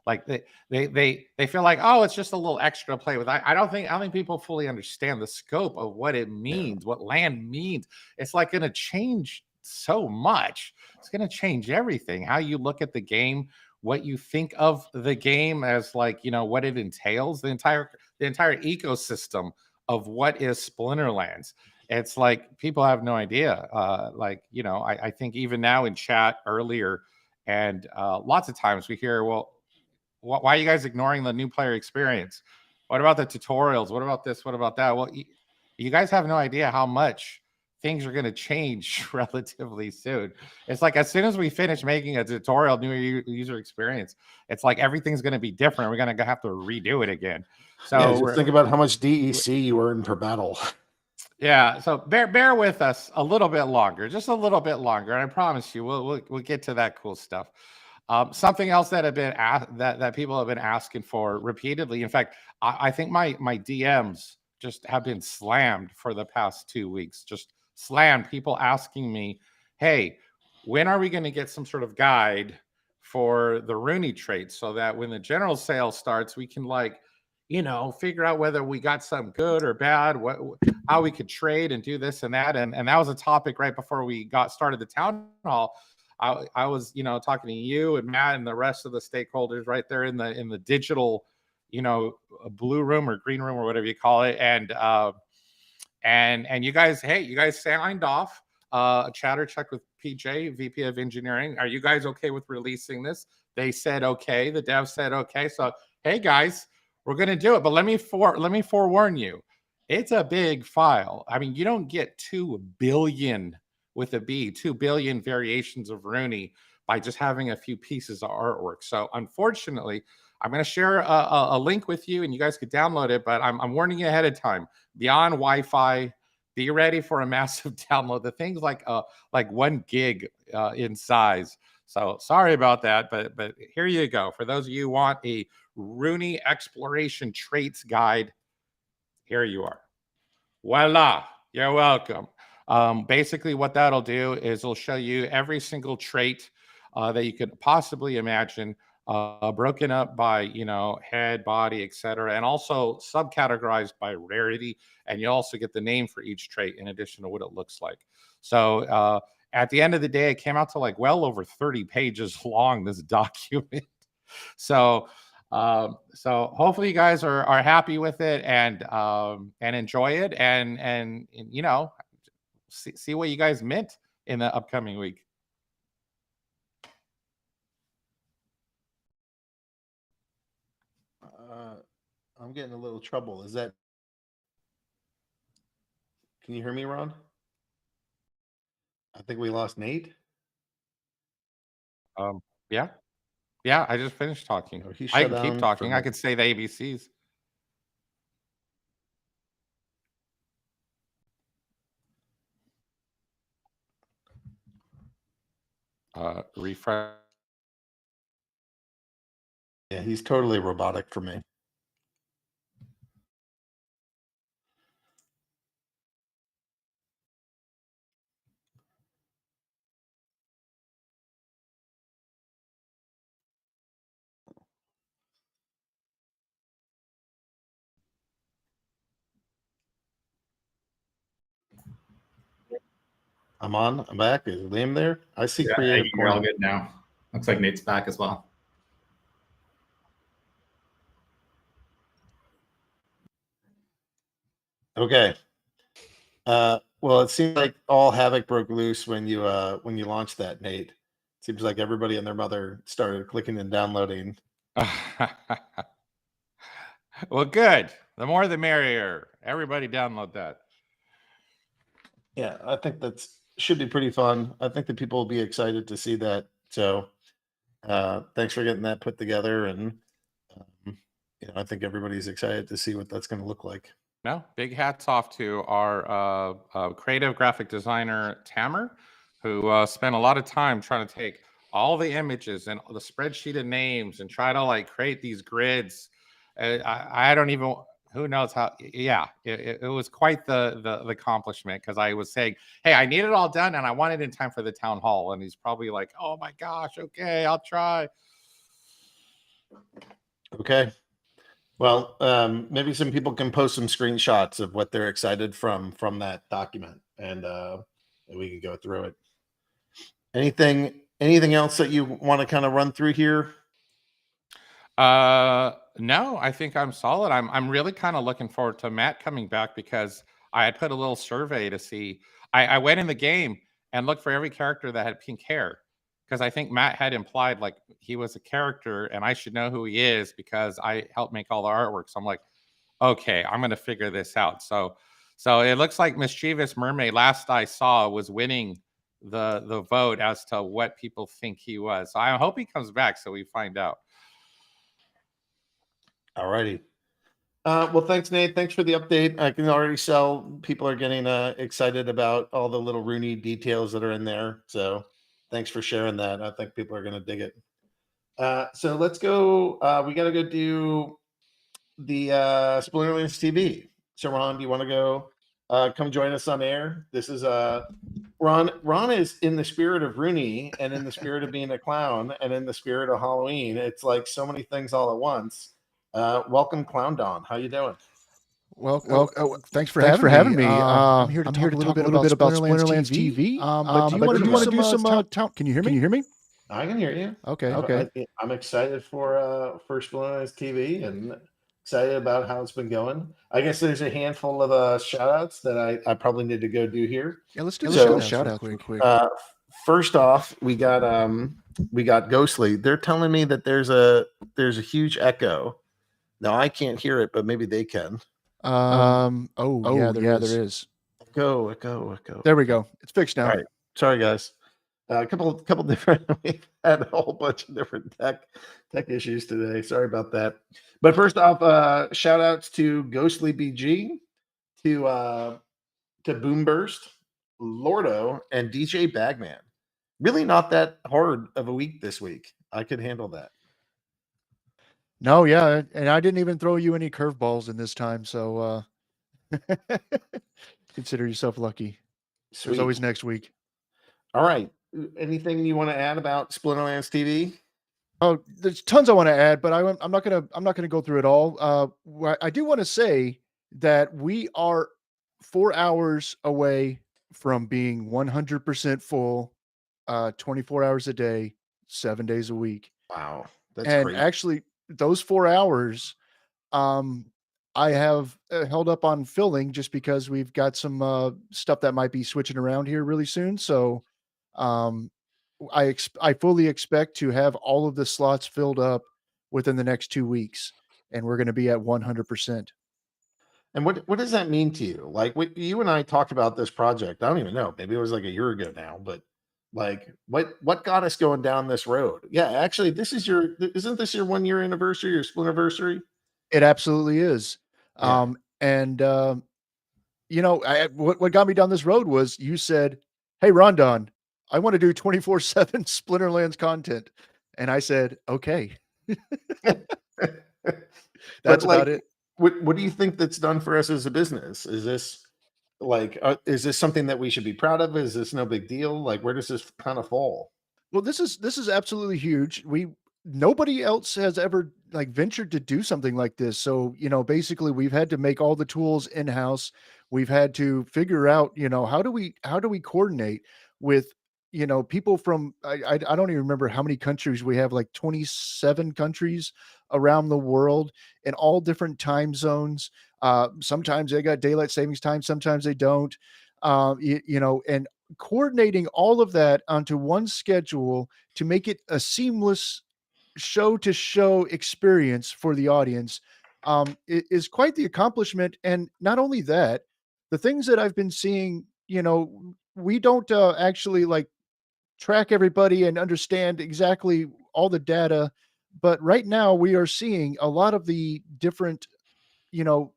Like they feel like, oh, it's just a little extra to play with. I don't think people fully understand the scope of what it means, what land means. It's like going to change so much. It's going to change everything. How you look at the game, what you think of the game as like, what it entails, the entire ecosystem of what is Splinterlands. It's like people have no idea. I think even now in chat earlier, and lots of times we hear, well, why are you guys ignoring the new player experience? What about the tutorials? What about this? What about that? Well, you guys have no idea how much things are going to change relatively soon. It's like as soon as we finish making a tutorial, new user experience, it's like everything's going to be different. We're going to have to redo it again. So just think about how much DEC you earn per battle. Yeah, so bear with us a little bit longer, just a little bit longer, and I promise you, we'll get to that cool stuff. Something else that that people have been asking for repeatedly. In fact, I think my DMs just have been slammed for the past 2 weeks. Just slammed. People asking me, "Hey, when are we going to get some sort of guide for the RUNI traits so that when the general sale starts, we can figure out whether we got some good or bad, how we could trade and do this and that." And that was a topic right before we got started the town hall. I was, talking to you and Matt and the rest of the stakeholders right there in the digital, blue room or green room or whatever you call it. And you guys signed off a chatter check with PJ, VP of Engineering. Are you guys okay with releasing this? They said okay. The dev said okay. So, hey guys, we're going to do it. But let me forewarn you, it's a big file. I mean, you don't get 2 billion with a B, 2 billion variations of RUNI by just having a few pieces of artwork. So unfortunately, I'm going to share a link with you and you guys could download it, but I'm warning you ahead of time. Beyond Wi-Fi, be ready for a massive download. The thing's like 1 gig in size. So sorry about that, but here you go. For those of you who want a RUNI exploration traits guide, here you are. Voila, you're welcome. Basically what that'll do is it'll show you every single trait that you could possibly imagine, broken up by head, body, etc., and also subcategorized by rarity, and you also get the name for each trait in addition to what it looks like. So at the end of the day, it came out to well over 30 pages long, this document. So So hopefully you guys are happy with it and enjoy it and you know, see what you guys mint in the upcoming week. I'm getting a little trouble. Is that? Can you hear me, Ron? I think we lost Nate. Yeah. Yeah, I just finished talking. Oh, he I shut can keep down talking. for I me. could say the ABCs. Refresh. Yeah, he's totally robotic for me. I'm on. I'm back. Is Liam there? I see Yeah, creative you're all corner. good now. Looks like Nate's back as well. Okay. Well, it seems like all havoc broke loose when you launched that, Nate. Seems like everybody and their mother started clicking and downloading. Well, good. The more the merrier. Everybody download that. Yeah, I think that's should be pretty fun. I think that people will be excited to see that. So, thanks for getting that put together, and you know, I think everybody's excited to see what that's going to look like. No, big hats off to our creative graphic designer, Tamer, who spent a lot of time trying to take all the images and the spreadsheet of names and try to like create these grids. I don't even, who knows how, yeah, it was quite the accomplishment because I was saying, hey, I need it all done and I want it in time for the town hall. And he's probably like, oh my gosh, okay, I'll try. Okay. Well, maybe some people can post some screenshots of what they're excited from that document, and we can go through it. Anything else that you want to kind of run through here? No, I think I'm solid. I'm really kind of looking forward to Matt coming back because I had put a little survey to see. I went in the game and looked for every character that had pink hair because I think Matt had implied like he was a character and I should know who he is because I helped make all the artwork. So I'm like, okay, I'm gonna figure this out. So it looks like Mischievous Mermaid, last I saw, was winning the vote as to what people think he was. So I hope he comes back so we find out. All righty. Well, thanks, Nate. Thanks for the update. I can already tell people are getting excited about all the little RUNI details that are in there. So thanks for sharing that. I think people are going to dig it. So let's go. We got to go do the Splinterlands TV. So Ron, do you want to go come join us on air? This is Ron. Ron is in the spirit of RUNI and in the spirit of being a clown and in the spirit of Halloween. It's like so many things all at once. Welcome, Clown Don. How you doing? Well, thanks for having me. I'm here to talk a little bit about Splinterlands TV. But do you want to do some town? Can you hear me? Can you hear me? I can hear you. Okay. I'm excited for Splinterlands TV and excited about how it's been going. I guess there's a handful of shout outs that I probably need to go do here. Yeah, let's do the shout outs real quick. First off, we got Ghostly. They're telling me that there's a huge echo. Now I can't hear it, but maybe they can. Yeah, there is. Echo. There we go. It's fixed now. All right. Sorry, guys. A couple different. We've had a whole bunch of different tech issues today. Sorry about that. But first off, shout outs to Ghostly BG, to Boomburst, Lordo, and DJ Bagman. Really not that hard of a week this week. I could handle that. No, yeah, and I didn't even throw you any curveballs in this time, so consider yourself lucky. Sweet. There's always next week. All right. Anything you want to add about Splinterlands TV? Oh, there's tons I want to add, but I'm not gonna go through it all. I do want to say that we are 4 hours away from being 100% full, 24 hours a day, 7 days a week. Wow, that's and great. actually, those 4 hours, I have held up on filling just because we've got some stuff that might be switching around here really soon. So um, I fully expect to have all of the slots filled up within the next 2 weeks, and we're going to be at 100%. And what does that mean to you? Like, you and I talked about this project. I don't even know. Maybe it was like a year ago now, but like, what got us going down this road? Yeah, actually, isn't this your 1 year anniversary, your Splinterversary? It absolutely is. Yeah. And what got me down this road was you said, "Hey, Rondon, I want to do 24/7 Splinterlands content," and I said, "Okay." That's Like, about it. what do you think that's done for us as a business? Is this is this something that we should be proud of? Is this no big deal? Like, where does this kind of fall? Well, this is absolutely huge. Nobody else has ever like ventured to do something like this. So, basically we've had to make all the tools in-house. We've had to figure out, how do we coordinate with, people from I don't even remember how many countries we have, like 27 countries around the world in all different time zones. Sometimes they got daylight savings time, sometimes they don't. And coordinating all of that onto one schedule to make it a seamless show to show experience for the audience is quite the accomplishment. And not only that, the things that I've been seeing, we don't actually like track everybody and understand exactly all the data, but right now we are seeing a lot of the different, you know,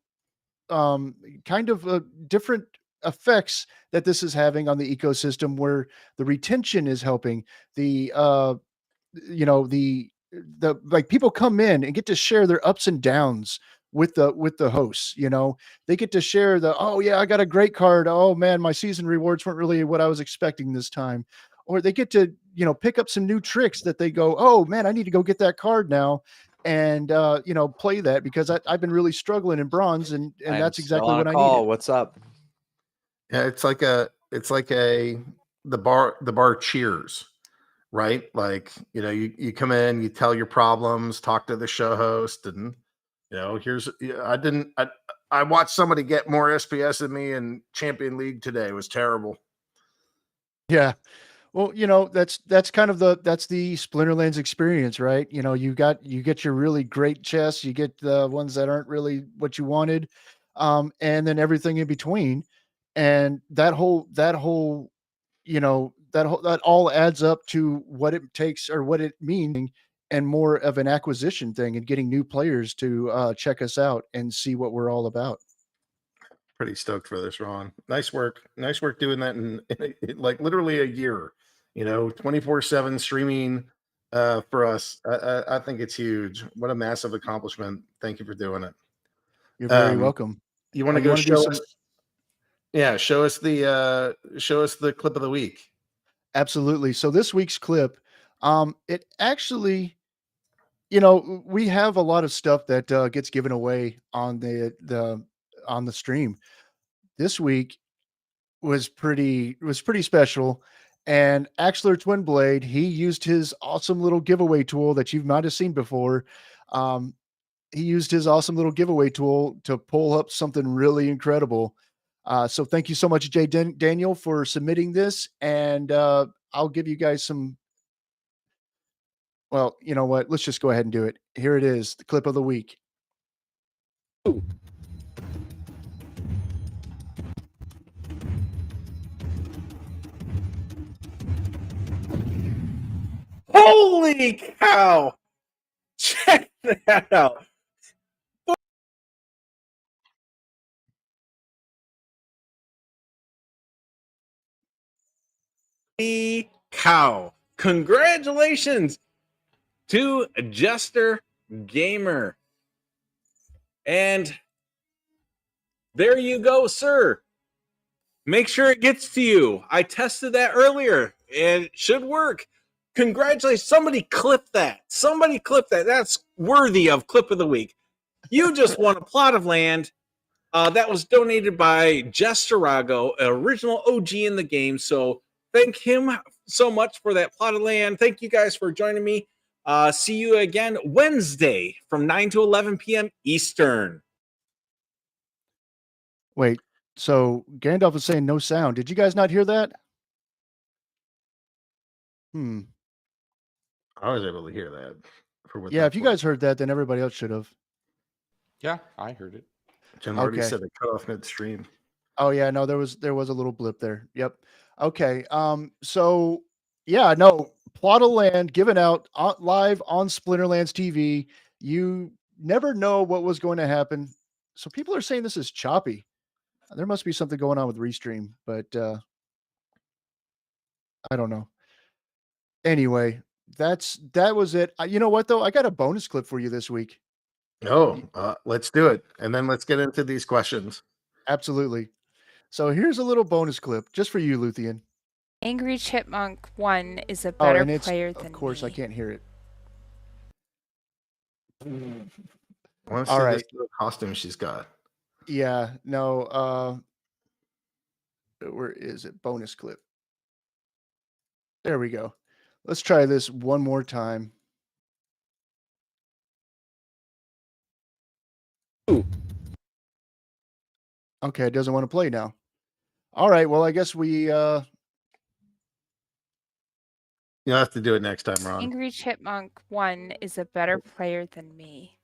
kind of different effects that this is having on the ecosystem, where the retention is helping the the like people come in and get to share their ups and downs with the hosts. They get to share oh yeah, I got a great card, oh man, my season rewards weren't really what I was expecting this time. Or they get to pick up some new tricks that they go, oh man, I need to go get that card now, and play that because I've been really struggling in bronze, and I am that's still exactly on what a I call. needed. What's up? Yeah, it's like the bar cheers, right? Like, you come in, you tell your problems, talk to the show host, and I watched somebody get more SPS than me in Champion League today. It was terrible. Yeah. Well, that's kind of that's the Splinterlands experience, right? You get your really great chests, you get the ones that aren't really what you wanted, and then everything in between, and that all adds up to what it takes or what it means, and more of an acquisition thing and getting new players to check us out and see what we're all about. Pretty stoked for this, Ron. Nice work. Nice work doing that in like literally a year. 24/7 streaming for us. I think it's huge. What a massive accomplishment. Thank you for doing it. You're very welcome. You want to You go wanna do show some- us? Yeah, show us the clip of the week. Absolutely. So this week's clip, it actually, we have a lot of stuff that gets given away on the stream. This week was pretty special. And Axler Twinblade, he used his awesome little giveaway tool that you might have seen before. He used his awesome little giveaway tool to pull up something really incredible. So thank you so much, Daniel, for submitting this. And I'll give you guys some. Well, you know what? Let's just go ahead and do it. Here it is, the clip of the week. Holy cow! Check that out. Holy cow! Congratulations to Jester Gamer. And there you go, sir. Make sure it gets to you. I tested that earlier and it should work. Congratulations. Somebody clip that. Somebody clip that. That's worthy of clip of the week. You just won a plot of land that was donated by Jesterago, an original OG in the game. So thank him so much for that plot of land. Thank you guys for joining me. See you again Wednesday from 9 to 11 p.m. Eastern. Wait, so Gandalf is saying no sound. Did you guys not hear that? Hmm. I was able to hear that. For what Yeah, that's if you worth. guys heard that, then everybody else should have. Yeah, I heard it. Jen already Okay. said it cut off midstream. Oh yeah, no, there was a little blip there. Yep. Okay. So yeah, no, plot of land given out live on Splinterlands TV. You never know what was going to happen. So people are saying this is choppy. There must be something going on with Restream, but I don't know. Anyway, that was it. You know what though? I got a bonus clip for you this week. Oh, let's do it. And then let's get into these questions. Absolutely. So here's a little bonus clip just for you, Luthien. Angry Chipmunk 1 is a Oh, better and it's player than of course I me. can't hear it. I want to All see right. this little costume she's got. Yeah, no, where is it? Bonus clip. There we go. Let's try this one more time. Ooh. Okay, it doesn't want to play now. All right, well, I guess we You'll have to do it next time, Ron. Angry Chipmunk 1 is a better player than me.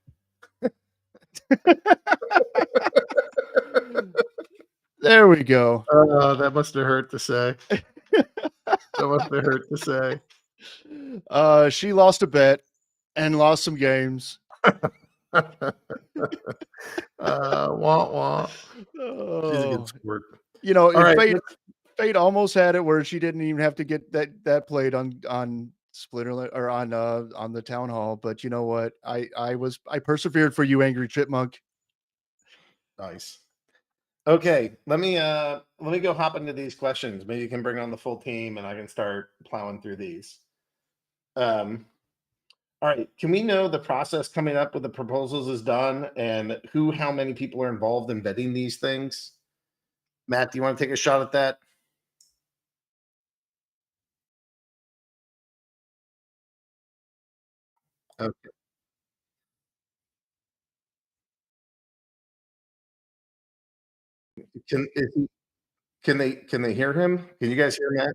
There we go. Oh, that must have hurt to say. That must have hurt to say. She lost a bet and lost some games. Wah wah. She's a Oh, good sport. you know, All right, Fate almost had it where she didn't even have to get that played on Splinterland or on the town hall. But you know what? I persevered for you, Angry Chipmunk. nice. Okay, let me go hop into these questions. Maybe you can bring on the full team and I can start plowing through these. All right, can we know the process coming up with the proposals is done and how many people are involved in vetting these things? Matt, do you want to take a shot at that? Okay. Can they hear him? Can you guys hear Matt?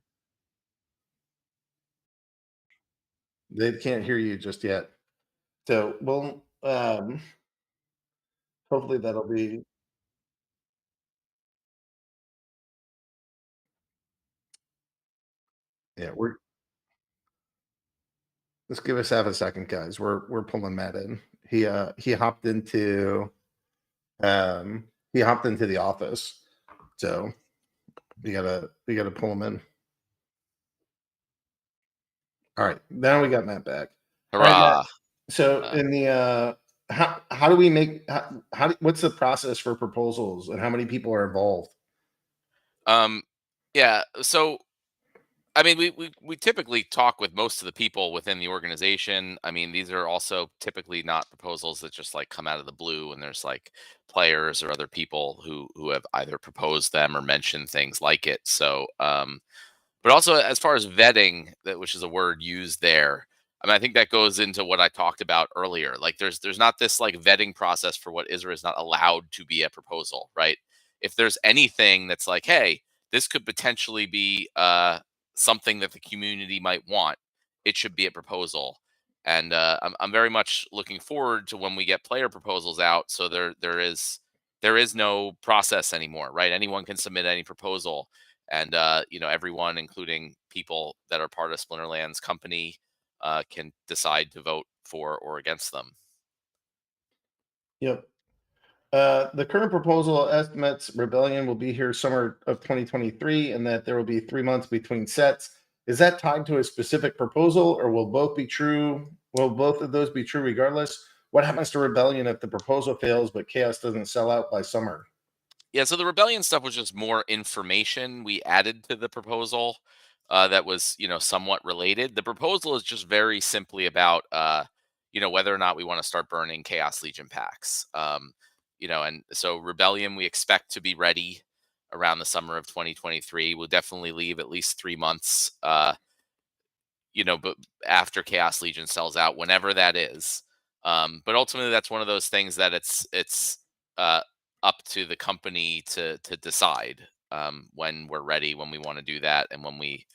They can't hear you just yet. So we'll hopefully that'll be we're let's give us half a second, guys. We're pulling Matt in. He hopped into the office. So we gotta pull him in. All right, now we got Matt back. All right, Hurrah! Matt, so in the how do we make what's the process for proposals and how many people are involved? Yeah. So, I mean, we typically talk with most of the people within the organization. I mean, these are also typically not proposals that just like come out of the blue, and there's like players or other people who have either proposed them or mentioned things like it. So, but also as far as vetting, which is a word used there, I mean, I think that goes into what I talked about earlier. Like, there's not this like vetting process for what is or is not allowed to be a proposal, right? If there's anything that's like, hey, this could potentially be something that the community might want, it should be a proposal. And I'm very much looking forward to when we get player proposals out. So there is no process anymore, right? Anyone can submit any proposal, and everyone, including people that are part of Splinterland's company, can decide to vote for or against them. Yep. The current proposal estimates Rebellion will be here summer of 2023 and that there will be 3 months between sets. Is that tied to a specific proposal or will both be true? Will both of those be true regardless? What happens to Rebellion if the proposal fails but Chaos doesn't sell out by summer? Yeah, so the Rebellion stuff was just more information we added to the proposal that was, somewhat related. The proposal is just very simply about, whether or not we want to start burning Chaos Legion packs. And so Rebellion, we expect to be ready around the summer of 2023. We'll definitely leave at least 3 months, but after Chaos Legion sells out, whenever that is. But ultimately, that's one of those things that it's up to the company to decide when we're ready, when we want to do that, and when we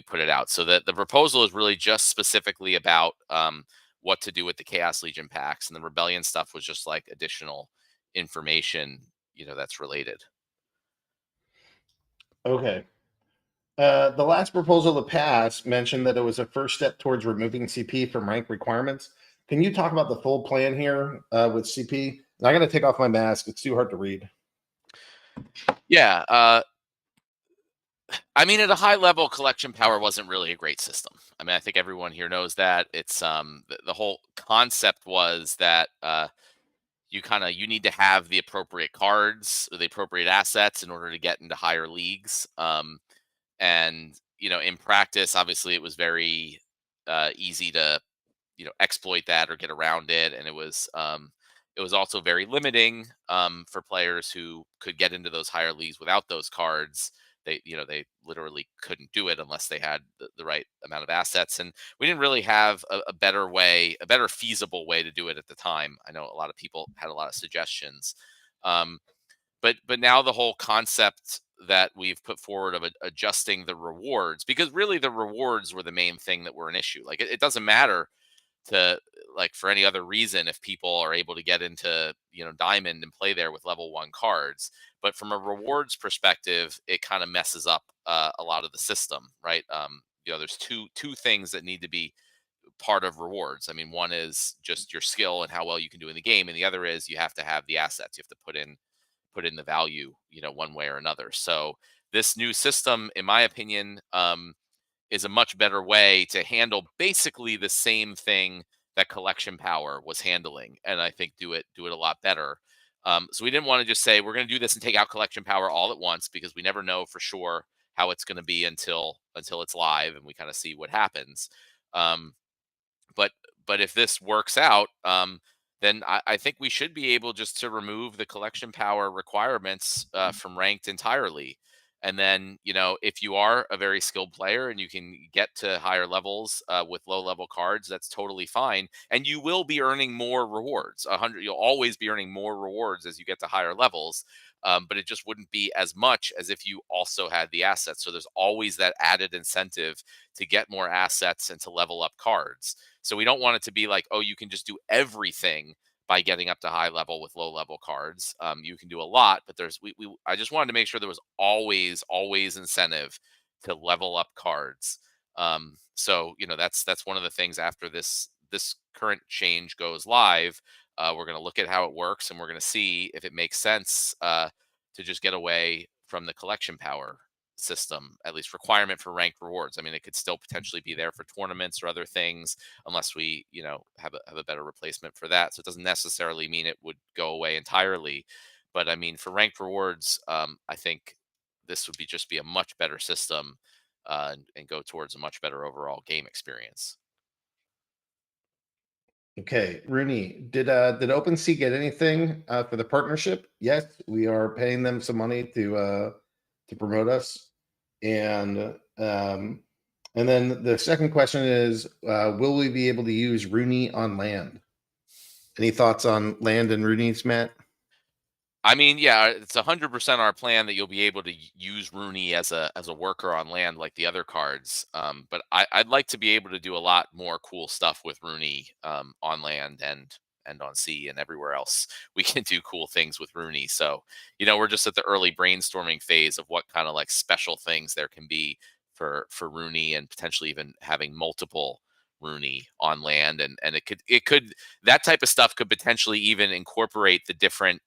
put it out. So the proposal is really just specifically about what to do with the Chaos Legion packs, and the Rebellion stuff was just like additional information, that's related. Okay. The last proposal to pass mentioned that it was a first step towards removing CP from rank requirements. Can you talk about the full plan here with CP? And I got to take off my mask. It's too hard to read. Yeah. I mean, at a high level, collection power wasn't really a great system. I mean, I think everyone here knows that. It's the whole concept was that you need to have the appropriate cards or the appropriate assets in order to get into higher leagues. And in practice, obviously, it was very easy to exploit that or get around it, and it was also very limiting for players who could get into those higher leagues without those cards. They literally couldn't do it unless they had the right amount of assets, and we didn't really have a better feasible way to do it at the time. I know a lot of people had a lot of suggestions, but now the whole concept that we've put forward of adjusting the rewards, because really the rewards were the main thing that were an issue. Like it doesn't matter for any other reason if people are able to get into Diamond and play there with level 1 cards, but from a rewards perspective, it kind of messes up a lot of the system, right? There's two things that need to be part of rewards. I mean, one is just your skill and how well you can do in the game, and the other is you have to have the assets. You have to put in the value, one way or another. So this new system, in my opinion, is a much better way to handle basically the same thing that collection power was handling, and I think do it a lot better. So we didn't want to just say we're going to do this and take out collection power all at once, because we never know for sure how it's going to be until it's live and we kind of see what happens. But if this works out, then I think we should be able just to remove the collection power requirements from ranked entirely. And then, if you are a very skilled player and you can get to higher levels with low level cards, that's totally fine. And you will be earning more rewards. You'll always be earning more rewards as you get to higher levels. But it just wouldn't be as much as if you also had the assets. So there's always that added incentive to get more assets and to level up cards. So we don't want it to be like, oh, you can just do everything by getting up to high level with low level cards. You can do a lot, but I just wanted to make sure there was always incentive to level up cards. So that's one of the things after this current change goes live. We're going to look at how it works, and we're going to see if it makes sense to just get away from the collection power system, at least requirement for ranked rewards. I mean, it could still potentially be there for tournaments or other things, unless we, have a better replacement for that. So it doesn't necessarily mean it would go away entirely. But I mean, for ranked rewards, I think this would be a much better system and go towards a much better overall game experience. Okay, RUNI, did OpenSea get anything for the partnership? Yes, we are paying them some money to promote us, and then the second question is, will we be able to use RUNI on land? Any thoughts on land and RUNIs, Matt? I mean, yeah, it's 100% our plan that you'll be able to use RUNI as a worker on land like the other cards. But I'd like to be able to do a lot more cool stuff with RUNI on land and on sea and everywhere else. We can do cool things with RUNI. So, we're just at the early brainstorming phase of what kind of like special things there can be for RUNI, and potentially even having multiple RUNI on land. And it could that type of stuff could potentially even incorporate the different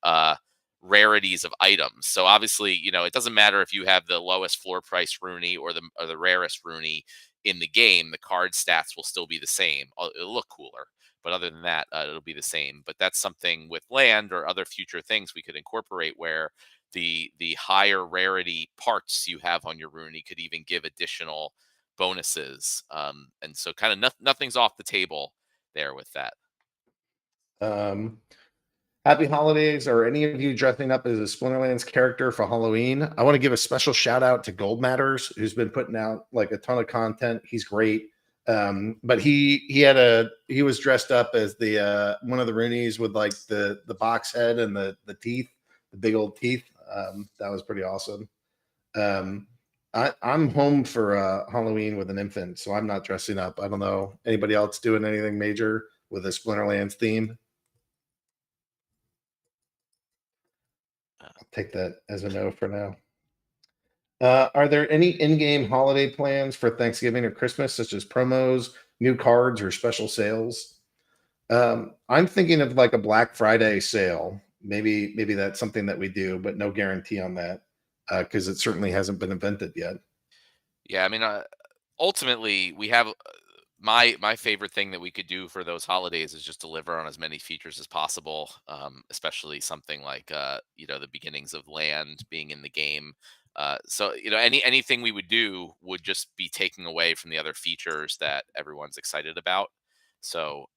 rarities of items. So obviously, it doesn't matter if you have the lowest floor price RUNI or the rarest RUNI in the game. The card stats will still be the same. It'll look cooler, but other than that, it'll be the same. But that's something with land or other future things we could incorporate, where the higher rarity parts you have on your RUNI could even give additional bonuses. And so kind of nothing's off the table there with that. Happy holidays. Are any of you dressing up as a Splinterlands character for Halloween? I want to give a special shout out to Gold Matters, who's been putting out like a ton of content. He's great. But he was dressed up as the one of the RUNIs with like the box head and the teeth, the big old teeth. That was pretty awesome. I'm home for Halloween with an infant, so I'm not dressing up. I don't know anybody else doing anything major with a Splinterlands theme. I'll take that as a no for now. Are there any in-game holiday plans for Thanksgiving or Christmas, such as promos, new cards, or special sales? I'm thinking of like a Black Friday sale. Maybe that's something that we do, but no guarantee on that because it certainly hasn't been invented yet. Yeah, I mean, ultimately, we have my favorite thing that we could do for those holidays is just deliver on as many features as possible, especially something like the beginnings of land being in the game. So anything we would do would just be taking away from the other features that everyone's excited about. So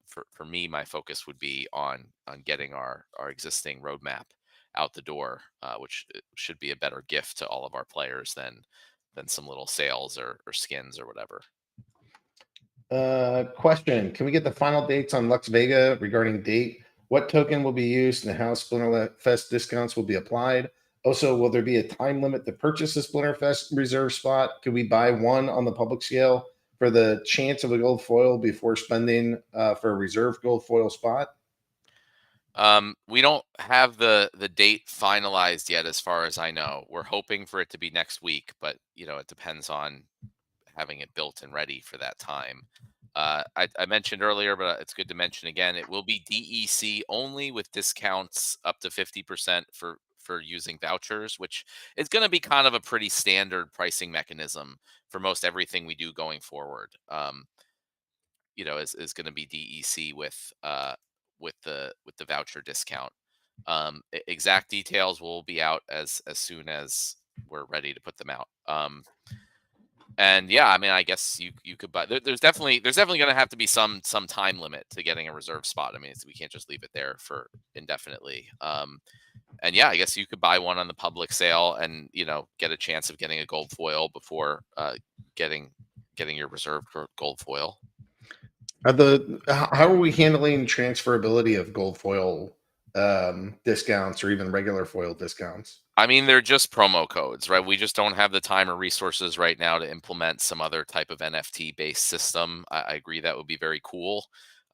for me, my focus would be on getting our existing roadmap out the door, which should be a better gift to all of our players than some little sales or skins or whatever. Question: can we get the final dates on Lux Vega regarding date? What token will be used and how Splinterfest discounts will be applied? Also, will there be a time limit to purchase a Splinterfest reserve spot? Can we buy one on the public scale for the chance of a gold foil before spending for a reserve gold foil spot? We don't have the date finalized yet, as far as I know. We're hoping for it to be next week, but it depends on having it built and ready for that time. I mentioned earlier, but it's good to mention again. It will be DEC only with discounts up to 50% for using vouchers, which is going to be kind of a pretty standard pricing mechanism for most everything we do going forward. Is going to be DEC with the voucher discount. Exact details will be out as soon as we're ready to put them out. And yeah, I mean, I guess you could buy. There's definitely going to have to be some time limit to getting a reserve spot. I mean, we can't just leave it there for indefinitely. And yeah, I guess you could buy one on the public sale and get a chance of getting a gold foil before getting your reserve gold foil. How are we handling transferability of gold foil discounts or even regular foil discounts? I mean, they're just promo codes, right? We just don't have the time or resources right now to implement some other type of NFT-based system. I agree that would be very cool.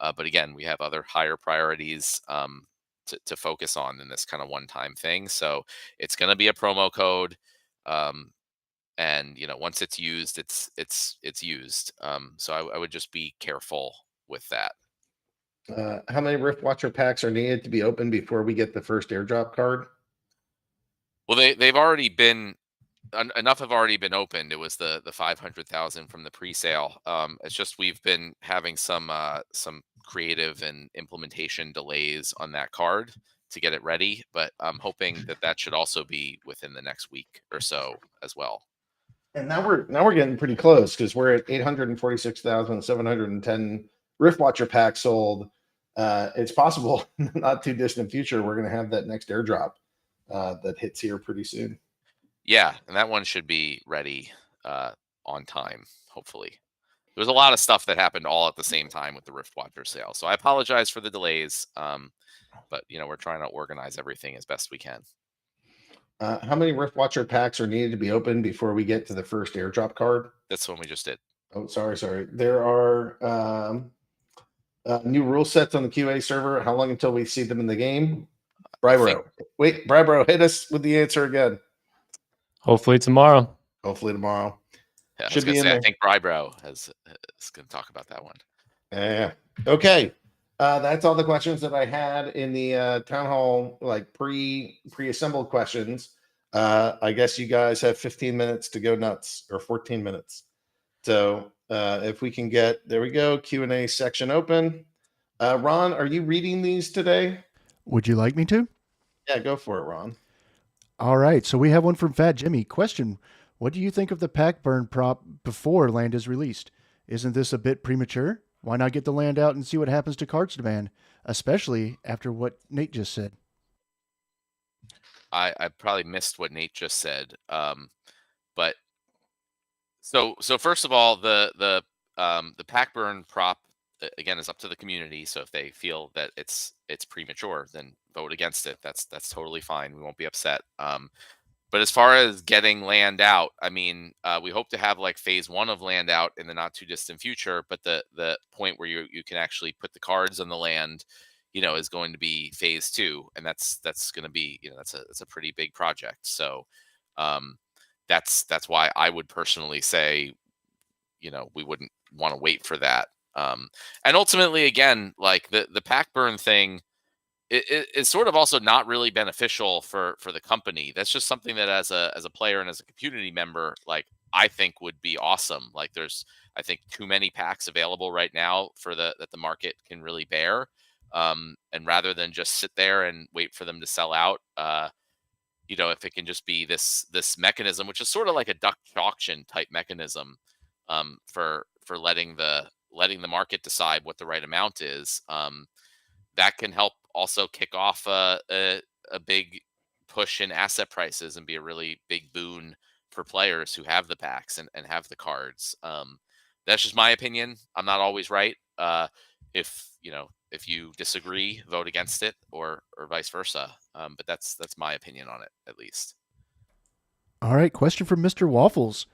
But again, we have other higher priorities to focus on than this kind of one-time thing. So it's going to be a promo code. And once it's used, it's used. So I would just be careful with that. How many Rift Watcher packs are needed to be opened before we get the first airdrop card? Well, they've already been enough have already been opened. It was the 500,000 from the pre-sale. It's just we've been having some creative and implementation delays on that card to get it ready, but I'm hoping that should also be within the next week or so as well. And now we're getting pretty close because we're at 846,710 Rift Watcher packs sold. It's possible, not too distant future, we're going to have that next airdrop that hits here pretty soon. Yeah, and that one should be ready on time, hopefully. There was a lot of stuff that happened all at the same time with the Rift Watcher sale, so I apologize for the delays, but we're trying to organize everything as best we can. How many Rift Watcher packs are needed to be opened before we get to the first airdrop card? That's the one we just did. Oh, sorry. There are new rule sets on the QA server. How long until we see them in the game? Brybro, hit us with the answer again. Hopefully tomorrow. Yeah, Should be in there. there. I think Brybro is going to talk about that one. Yeah. Okay. That's all the questions that I had in the town hall, like pre-assembled questions. I guess you guys have 15 minutes to go nuts, or 14 minutes. So if we can get, there we go, Q&A section open. Ron, are you reading these today? Would you like me to? Yeah, go for it, Ron. All right. So we have one from Fat Jimmy. Question: what do you think of the pack burn prop before land is released? Isn't this a bit premature? Why not get the land out and see what happens to cards demand, especially after what Nate just said? I probably missed what Nate just said, but So first of all, the pack burn prop again is up to the community. So if they feel that it's premature, then vote against it. That's totally fine. We won't be upset. But as far as getting land out, I mean, we hope to have like phase 1 of land out in the not too distant future. But the point where you can actually put the cards on the land, is going to be phase 2, and that's going to be, that's a pretty big project. So that's why I would personally say, we wouldn't want to wait for that. And ultimately, again, like the pack burn thing, it's sort of also not really beneficial for the company. That's just something that as a player and as a community member, like I think would be awesome. Like there's, I think, too many packs available right now for that the market can really bear. And rather than just sit there and wait for them to sell out, if it can just be this mechanism, which is sort of like a Dutch auction type mechanism, for letting the market decide what the right amount is, that can help also kick off a big push in asset prices and be a really big boon for players who have the packs and have the cards. That's just my opinion. I'm not always right. If you disagree, vote against it, or vice versa. But that's my opinion on it, at least. All right, question from Mr. Waffles.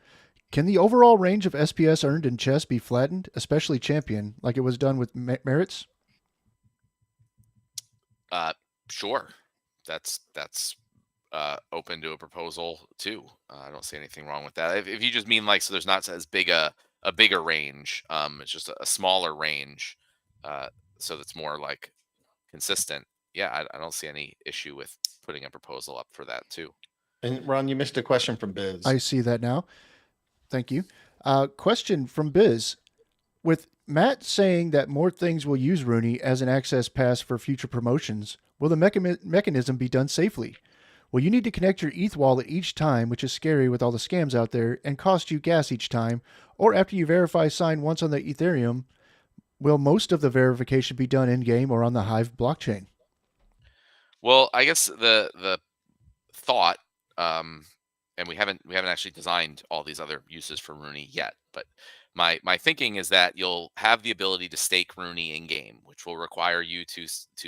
Can the overall range of SPS earned in chess be flattened, especially champion, like it was done with merits? Sure. That's open to a proposal too. I don't see anything wrong with that. If you just mean like, so there's not as big a bigger range, it's just a smaller range, so that's more like consistent. Yeah, I don't see any issue with putting a proposal up for that too. And Ron, you missed a question from Biz. I see that now. Thank you. Question from Biz. With Matt saying that more things will use RUNI as an access pass for future promotions, will the mechanism be done safely? Will you need to connect your ETH wallet each time, which is scary with all the scams out there, and cost you gas each time? Or after you verify sign once on the Ethereum, will most of the verification be done in-game or on the Hive blockchain? Well, I guess the thought, and we haven't actually designed all these other uses for RUNI yet, but my thinking is that you'll have the ability to stake RUNI in game, which will require you to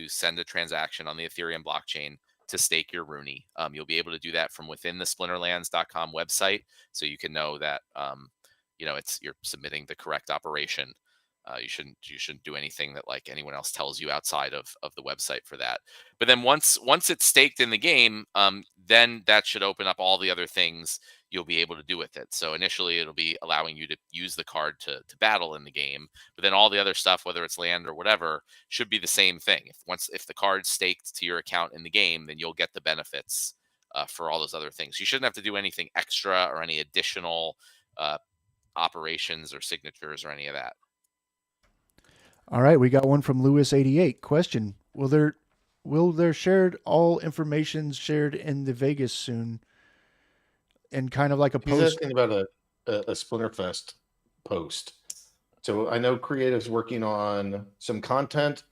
send a transaction on the Ethereum blockchain to stake your RUNI. You'll be able to do that from within the Splinterlands.com website, so you can know that you're submitting the correct operation. You shouldn't do anything that like anyone else tells you outside of the website for that. But then once it's staked in the game, then that should open up all the other things you'll be able to do with it. So initially it'll be allowing you to use the card to battle in the game, but then all the other stuff, whether it's land or whatever, should be the same thing. If the card's staked to your account in the game, then you'll get the benefits for all those other things. You shouldn't have to do anything extra or any additional operations or signatures or any of that. All right, we got one from Lewis88. Question: Will there shared all information shared in the Vegas soon? And kind of like a He's post. asking about a Splinterfest post. So I know Creative's working on some content,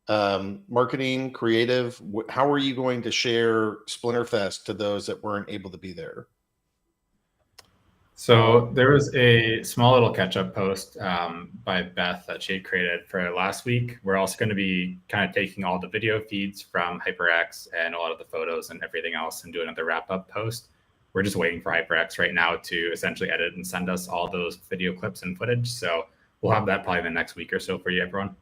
marketing, creative. How are you going to share Splinterfest to those that weren't able to be there? So there was a small little catch-up post by Beth that she had created for last week. We're also going to be kind of taking all the video feeds from HyperX and a lot of the photos and everything else and do another wrap-up post. We're just waiting for HyperX right now to essentially edit and send us all those video clips and footage. So we'll have that probably the next week or so for you, everyone.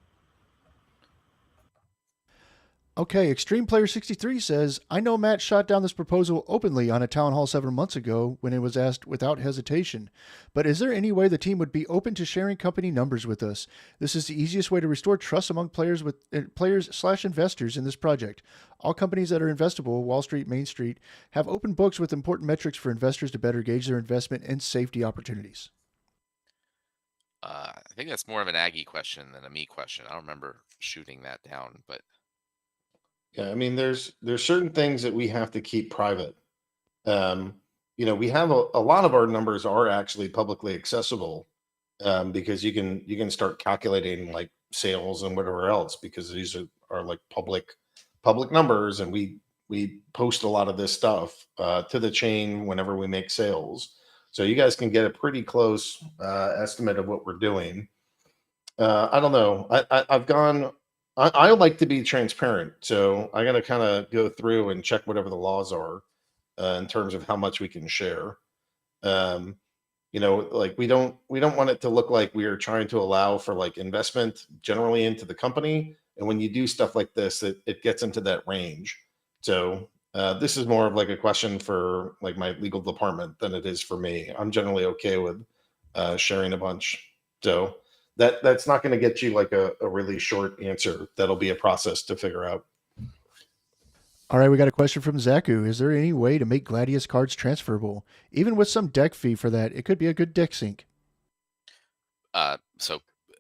Okay, Extreme Player 63 says, I know Matt shot down this proposal openly on a town hall 7 months ago when it was asked without hesitation. But is there any way the team would be open to sharing company numbers with us? This is the easiest way to restore trust among players/investors in this project. All companies that are investable, Wall Street, Main Street, have open books with important metrics for investors to better gauge their investment and safety opportunities. I think that's more of an Aggie question than a me question. I don't remember shooting that down, but yeah, I mean, there's certain things that we have to keep private. We have a lot of our numbers are actually publicly accessible, because you can start calculating like sales and whatever else, because these are like public numbers, and we post a lot of this stuff to the chain whenever we make sales. So you guys can get a pretty close estimate of what we're doing. I don't know. I've gone. I like to be transparent, so I got to kind of go through and check whatever the laws are in terms of how much we can share. Um, like we don't want it to look like we are trying to allow for like investment generally into the company. And when you do stuff like this, it gets into that range. So this is more of like a question for like my legal department than it is for me. I'm generally okay with sharing a bunch. So that's not going to get you like a really short answer. That'll be a process to figure out. All right, we got a question from Zaku. Is there any way to make Gladius cards transferable? Even with some deck fee for that, it could be a good deck sync. So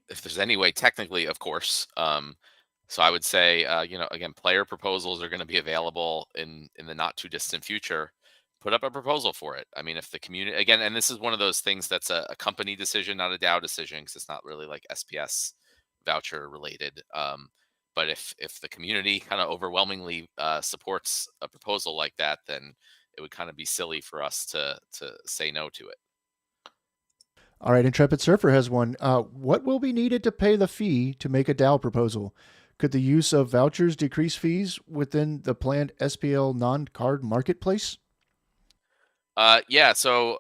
if there's any way, technically, of course. So I would say, again, player proposals are going to be available in the not too distant future. Put up a proposal for it. I mean, if the community, again, and this is one of those things that's a company decision, not a DAO decision, because it's not really like SPS voucher related. But if the community kind of overwhelmingly supports a proposal like that, then it would kind of be silly for us to say no to it. All right, Intrepid Surfer has one. What will be needed to pay the fee to make a DAO proposal? Could the use of vouchers decrease fees within the planned SPL non-card marketplace? Yeah, so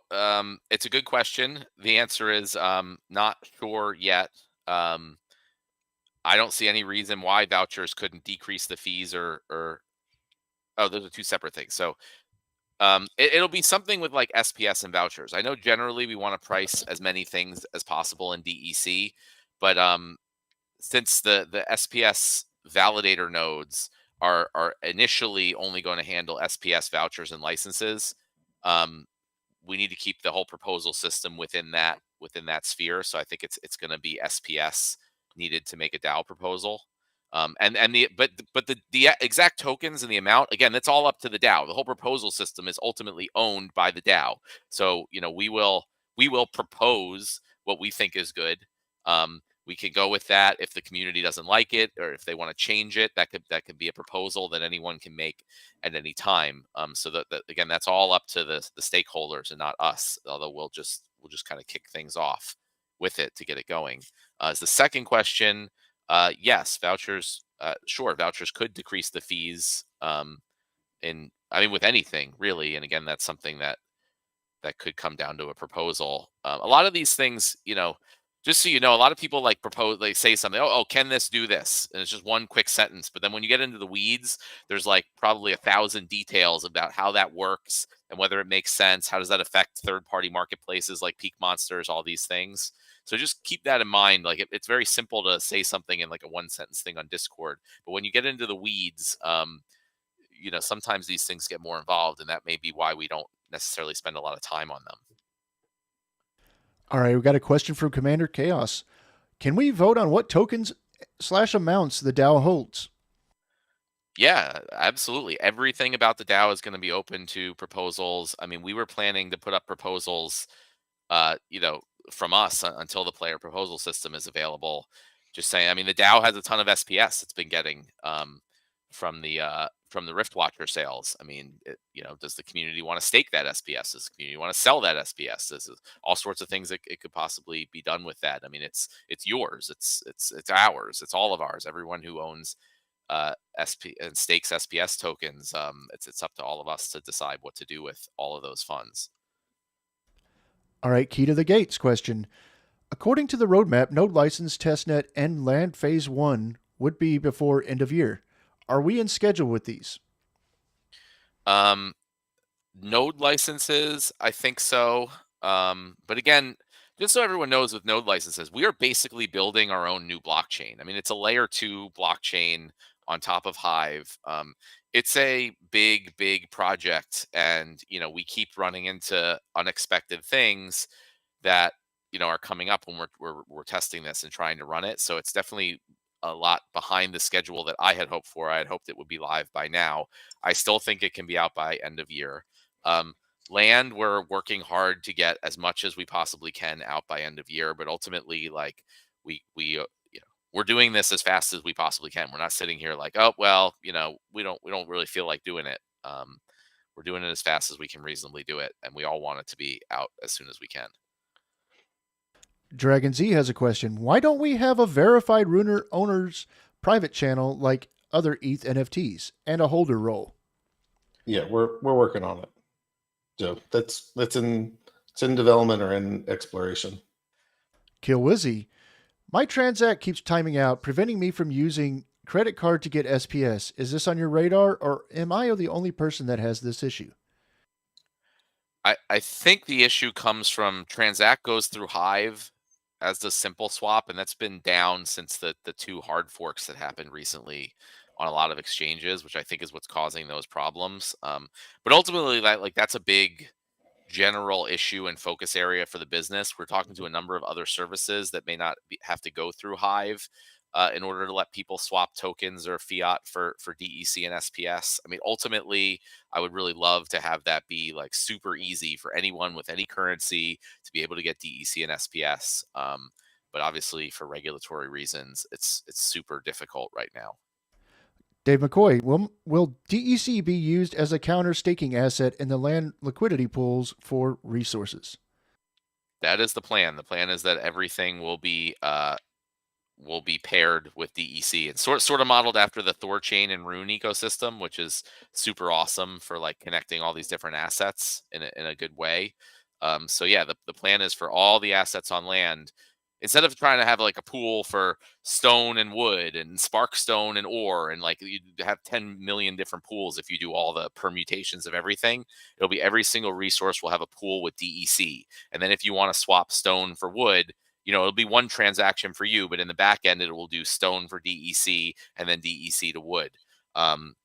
it's a good question. The answer is not sure yet. I don't see any reason why vouchers couldn't decrease the fees or oh, those are two separate things. So it'll be something with like SPS and vouchers. I know generally we want to price as many things as possible in DEC, but since the SPS validator nodes are initially only going to handle SPS vouchers and licenses, we need to keep the whole proposal system within that sphere. So I think it's going to be SPS needed to make a DAO proposal. But the exact tokens and the amount, again, that's all up to the DAO. The whole proposal system is ultimately owned by the DAO. So we will propose what we think is good. We can go with that if the community doesn't like it or if they want to change it. That could be a proposal that anyone can make at any time. So that again, that's all up to the stakeholders and not us. Although we'll just kind of kick things off with it to get it going. As the second question, yes, vouchers. Sure, vouchers could decrease the fees. With anything really. And again, that's something that could come down to a proposal. A lot of these things, just so you know, a lot of people like propose, they say something, oh, can this do this? And it's just one quick sentence. But then when you get into the weeds, there's like probably 1,000 details about how that works and whether it makes sense. How does that affect third-party marketplaces like Peak Monsters, all these things. So just keep that in mind. Like it's very simple to say something in like a one-sentence thing on Discord. But when you get into the weeds, sometimes these things get more involved, and that may be why we don't necessarily spend a lot of time on them. All right, we got a question from Commander Chaos. Can we vote on what tokens/amounts the DAO holds? Yeah, absolutely. Everything about the DAO is going to be open to proposals. I mean, we were planning to put up proposals, from us until the player proposal system is available. Just saying, I mean, the DAO has a ton of SPS it's been getting from the Riftwatcher sales. I mean, does the community want to stake that SPS? Does the community want to sell that SPS? This is all sorts of things that it could possibly be done with that. I mean, it's yours. It's ours. It's all of ours. Everyone who owns SP and stakes SPS tokens, it's up to all of us to decide what to do with all of those funds. All right, Key to the Gates question. According to the roadmap, node license, testnet, and land phase 1 would be before end of year. Are we in schedule with these? Node licenses, I think so. But again, just so everyone knows, with node licenses, we are basically building our own new blockchain. I mean, it's a layer 2 blockchain on top of Hive. It's a big, big project, and we keep running into unexpected things that are coming up when we're testing this and trying to run it. So it's definitely a lot behind the schedule that I had hoped for. I had hoped it would be live by now. I still think it can be out by end of year. Land, we're working hard to get as much as we possibly can out by end of year, but ultimately, like we're doing this as fast as we possibly can. We're not sitting here like, oh well, we don't really feel like doing it. we're doing it as fast as we can reasonably do it, and we all want it to be out as soon as we can. Dragon Z has a question. Why don't we have a verified Runer owners private channel like other ETH NFTs and a holder role? Yeah, we're working on it. So it's in development or in exploration. Killwizzy, my Transact keeps timing out, preventing me from using credit card to get SPS. Is this on your radar, or am I the only person that has this issue? I think the issue comes from Transact goes through Hive, as does Simple Swap, and that's been down since the two hard forks that happened recently on a lot of exchanges, which I think is what's causing those problems. But ultimately, that's a big general issue and focus area for the business. We're talking to a number of other services that may not have to go through Hive in order to let people swap tokens or fiat for DEC and SPS. I mean, ultimately, I would really love to have that be like super easy for anyone with any currency to be able to get DEC and SPS. But obviously, for regulatory reasons, it's super difficult right now. Dave McCoy, will DEC be used as a counter staking asset in the land liquidity pools for resources? That is the plan. The plan is that everything will be paired with DEC and sort of modeled after the Thorchain and RUNI ecosystem, which is super awesome for like connecting all these different assets in a good way. So yeah, the plan is for all the assets on land, instead of trying to have like a pool for stone and wood and sparkstone and ore, and like you have 10 million different pools. If you do all the permutations of everything, it'll be every single resource will have a pool with DEC. And then if you want to swap stone for wood, it'll be one transaction for you, but in the back end, it will do stone for DEC and then DEC to wood.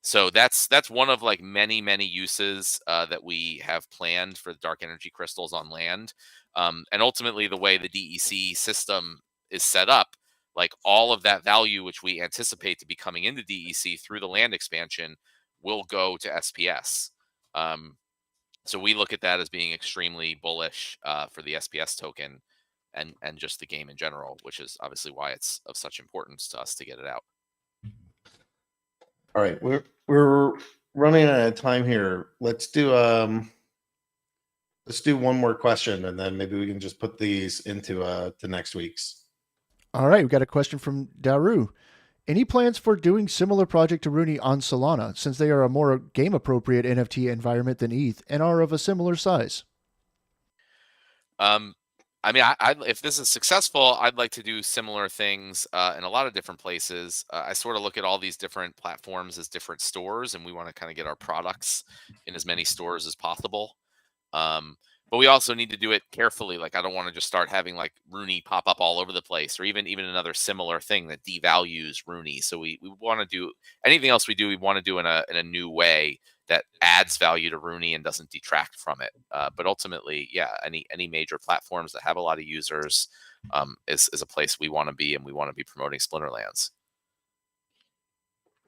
So that's one of like many uses that we have planned for the dark energy crystals on land. And ultimately, the way the DEC system is set up, like all of that value, which we anticipate to be coming into DEC through the land expansion, will go to SPS. So we look at that as being extremely bullish for the SPS token and just the game in general, which is obviously why it's of such importance to us to get it out. All right, we're running out of time here. Let's do one more question, and then maybe we can just put these into to next week's. All right, we got a question from Daru. Any plans for doing similar project to RUNI on Solana, since they are a more game appropriate NFT environment than ETH and are of a similar size? I mean, if this is successful, I'd like to do similar things in a lot of different places. I sort of look at all these different platforms as different stores, and we want to kind of get our products in as many stores as possible. But we also need to do it carefully. Like, I don't want to just start having like RUNI pop up all over the place, or even another similar thing that devalues RUNI. So we want to do anything else we do, we want to do in a new way that adds value to RUNI and doesn't detract from it. But ultimately, yeah, any major platforms that have a lot of users is a place we want to be, and we want to be promoting Splinterlands.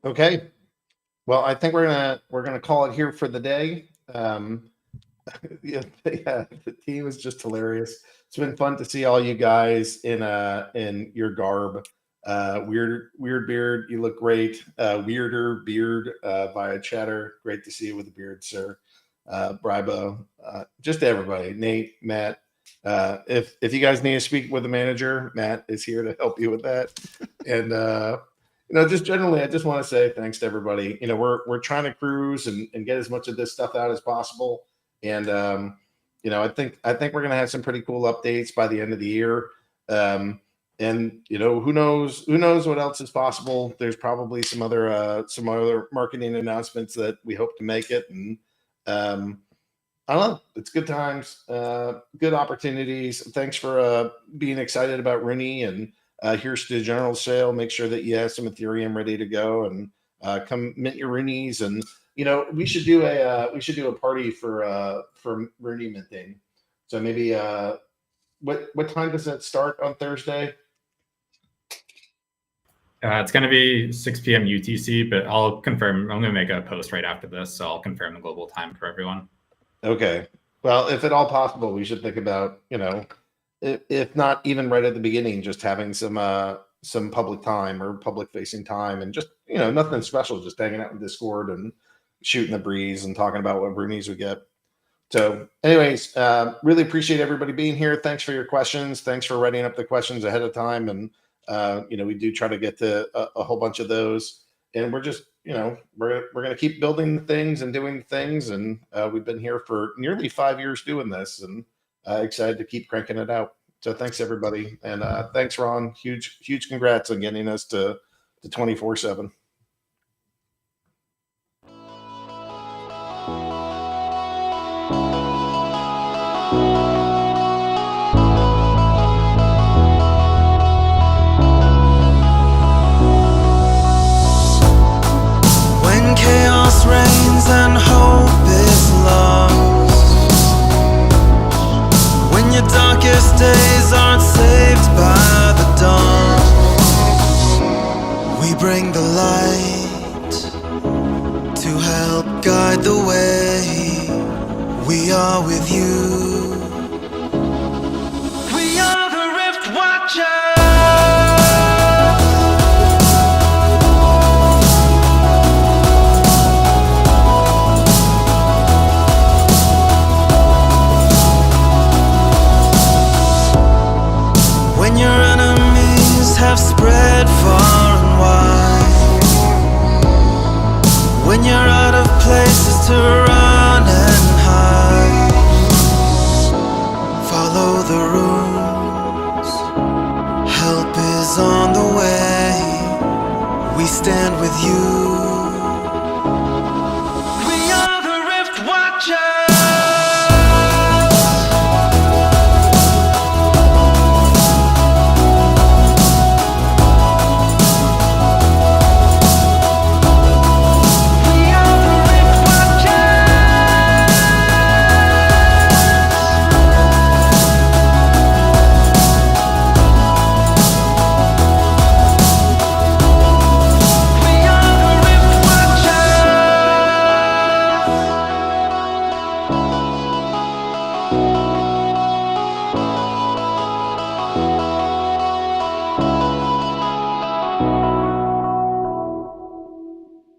Okay. Well, I think we're gonna call it here for the day. Yeah, the team is just hilarious. It's been fun to see all you guys in your garb. WeirdBeard, you look great. Weirder Beard via chatter, great to see you with the beard, sir. Bribo, just everybody. Nate, Matt. If you guys need to speak with the manager, Matt is here to help you with that. And just generally, I just want to say thanks to everybody. We're trying to cruise and get as much of this stuff out as possible. And I think we're gonna have some pretty cool updates by the end of the year. And who knows what else is possible. There's probably some other marketing announcements that we hope to make it. And I don't know, it's good times, good opportunities. Thanks for being excited about RUNI, and here's to the general sale. Make sure that you have some Ethereum ready to go, and come mint your RUNIs. And we should do a party for RUNI minting. So maybe what time does it start on Thursday? It's going to be 6 p.m. UTC, but I'll confirm. I'm going to make a post right after this, so I'll confirm the global time for everyone. Okay. Well, if at all possible, we should think about, if not even right at the beginning, just having some public time or public facing time, and just, nothing special, just hanging out in Discord and shooting the breeze and talking about what RUNIs we get. So anyways, really appreciate everybody being here. Thanks for your questions. Thanks for writing up the questions ahead of time. And, we do try to get to a whole bunch of those. And we're just, we're going to keep building things and doing things. And we've been here for nearly 5 years doing this, and excited to keep cranking it out. So thanks, everybody. And thanks, Ron. Huge congrats on getting us to 24/7. Chaos reigns and hope is lost. When your darkest days aren't saved by the dawn, we bring the light to help guide the way. We are with you. We are the Rift Watchers. Have spread far and wide. When you're out of places to run and hide, follow the runes. Help is on the way. We stand with you.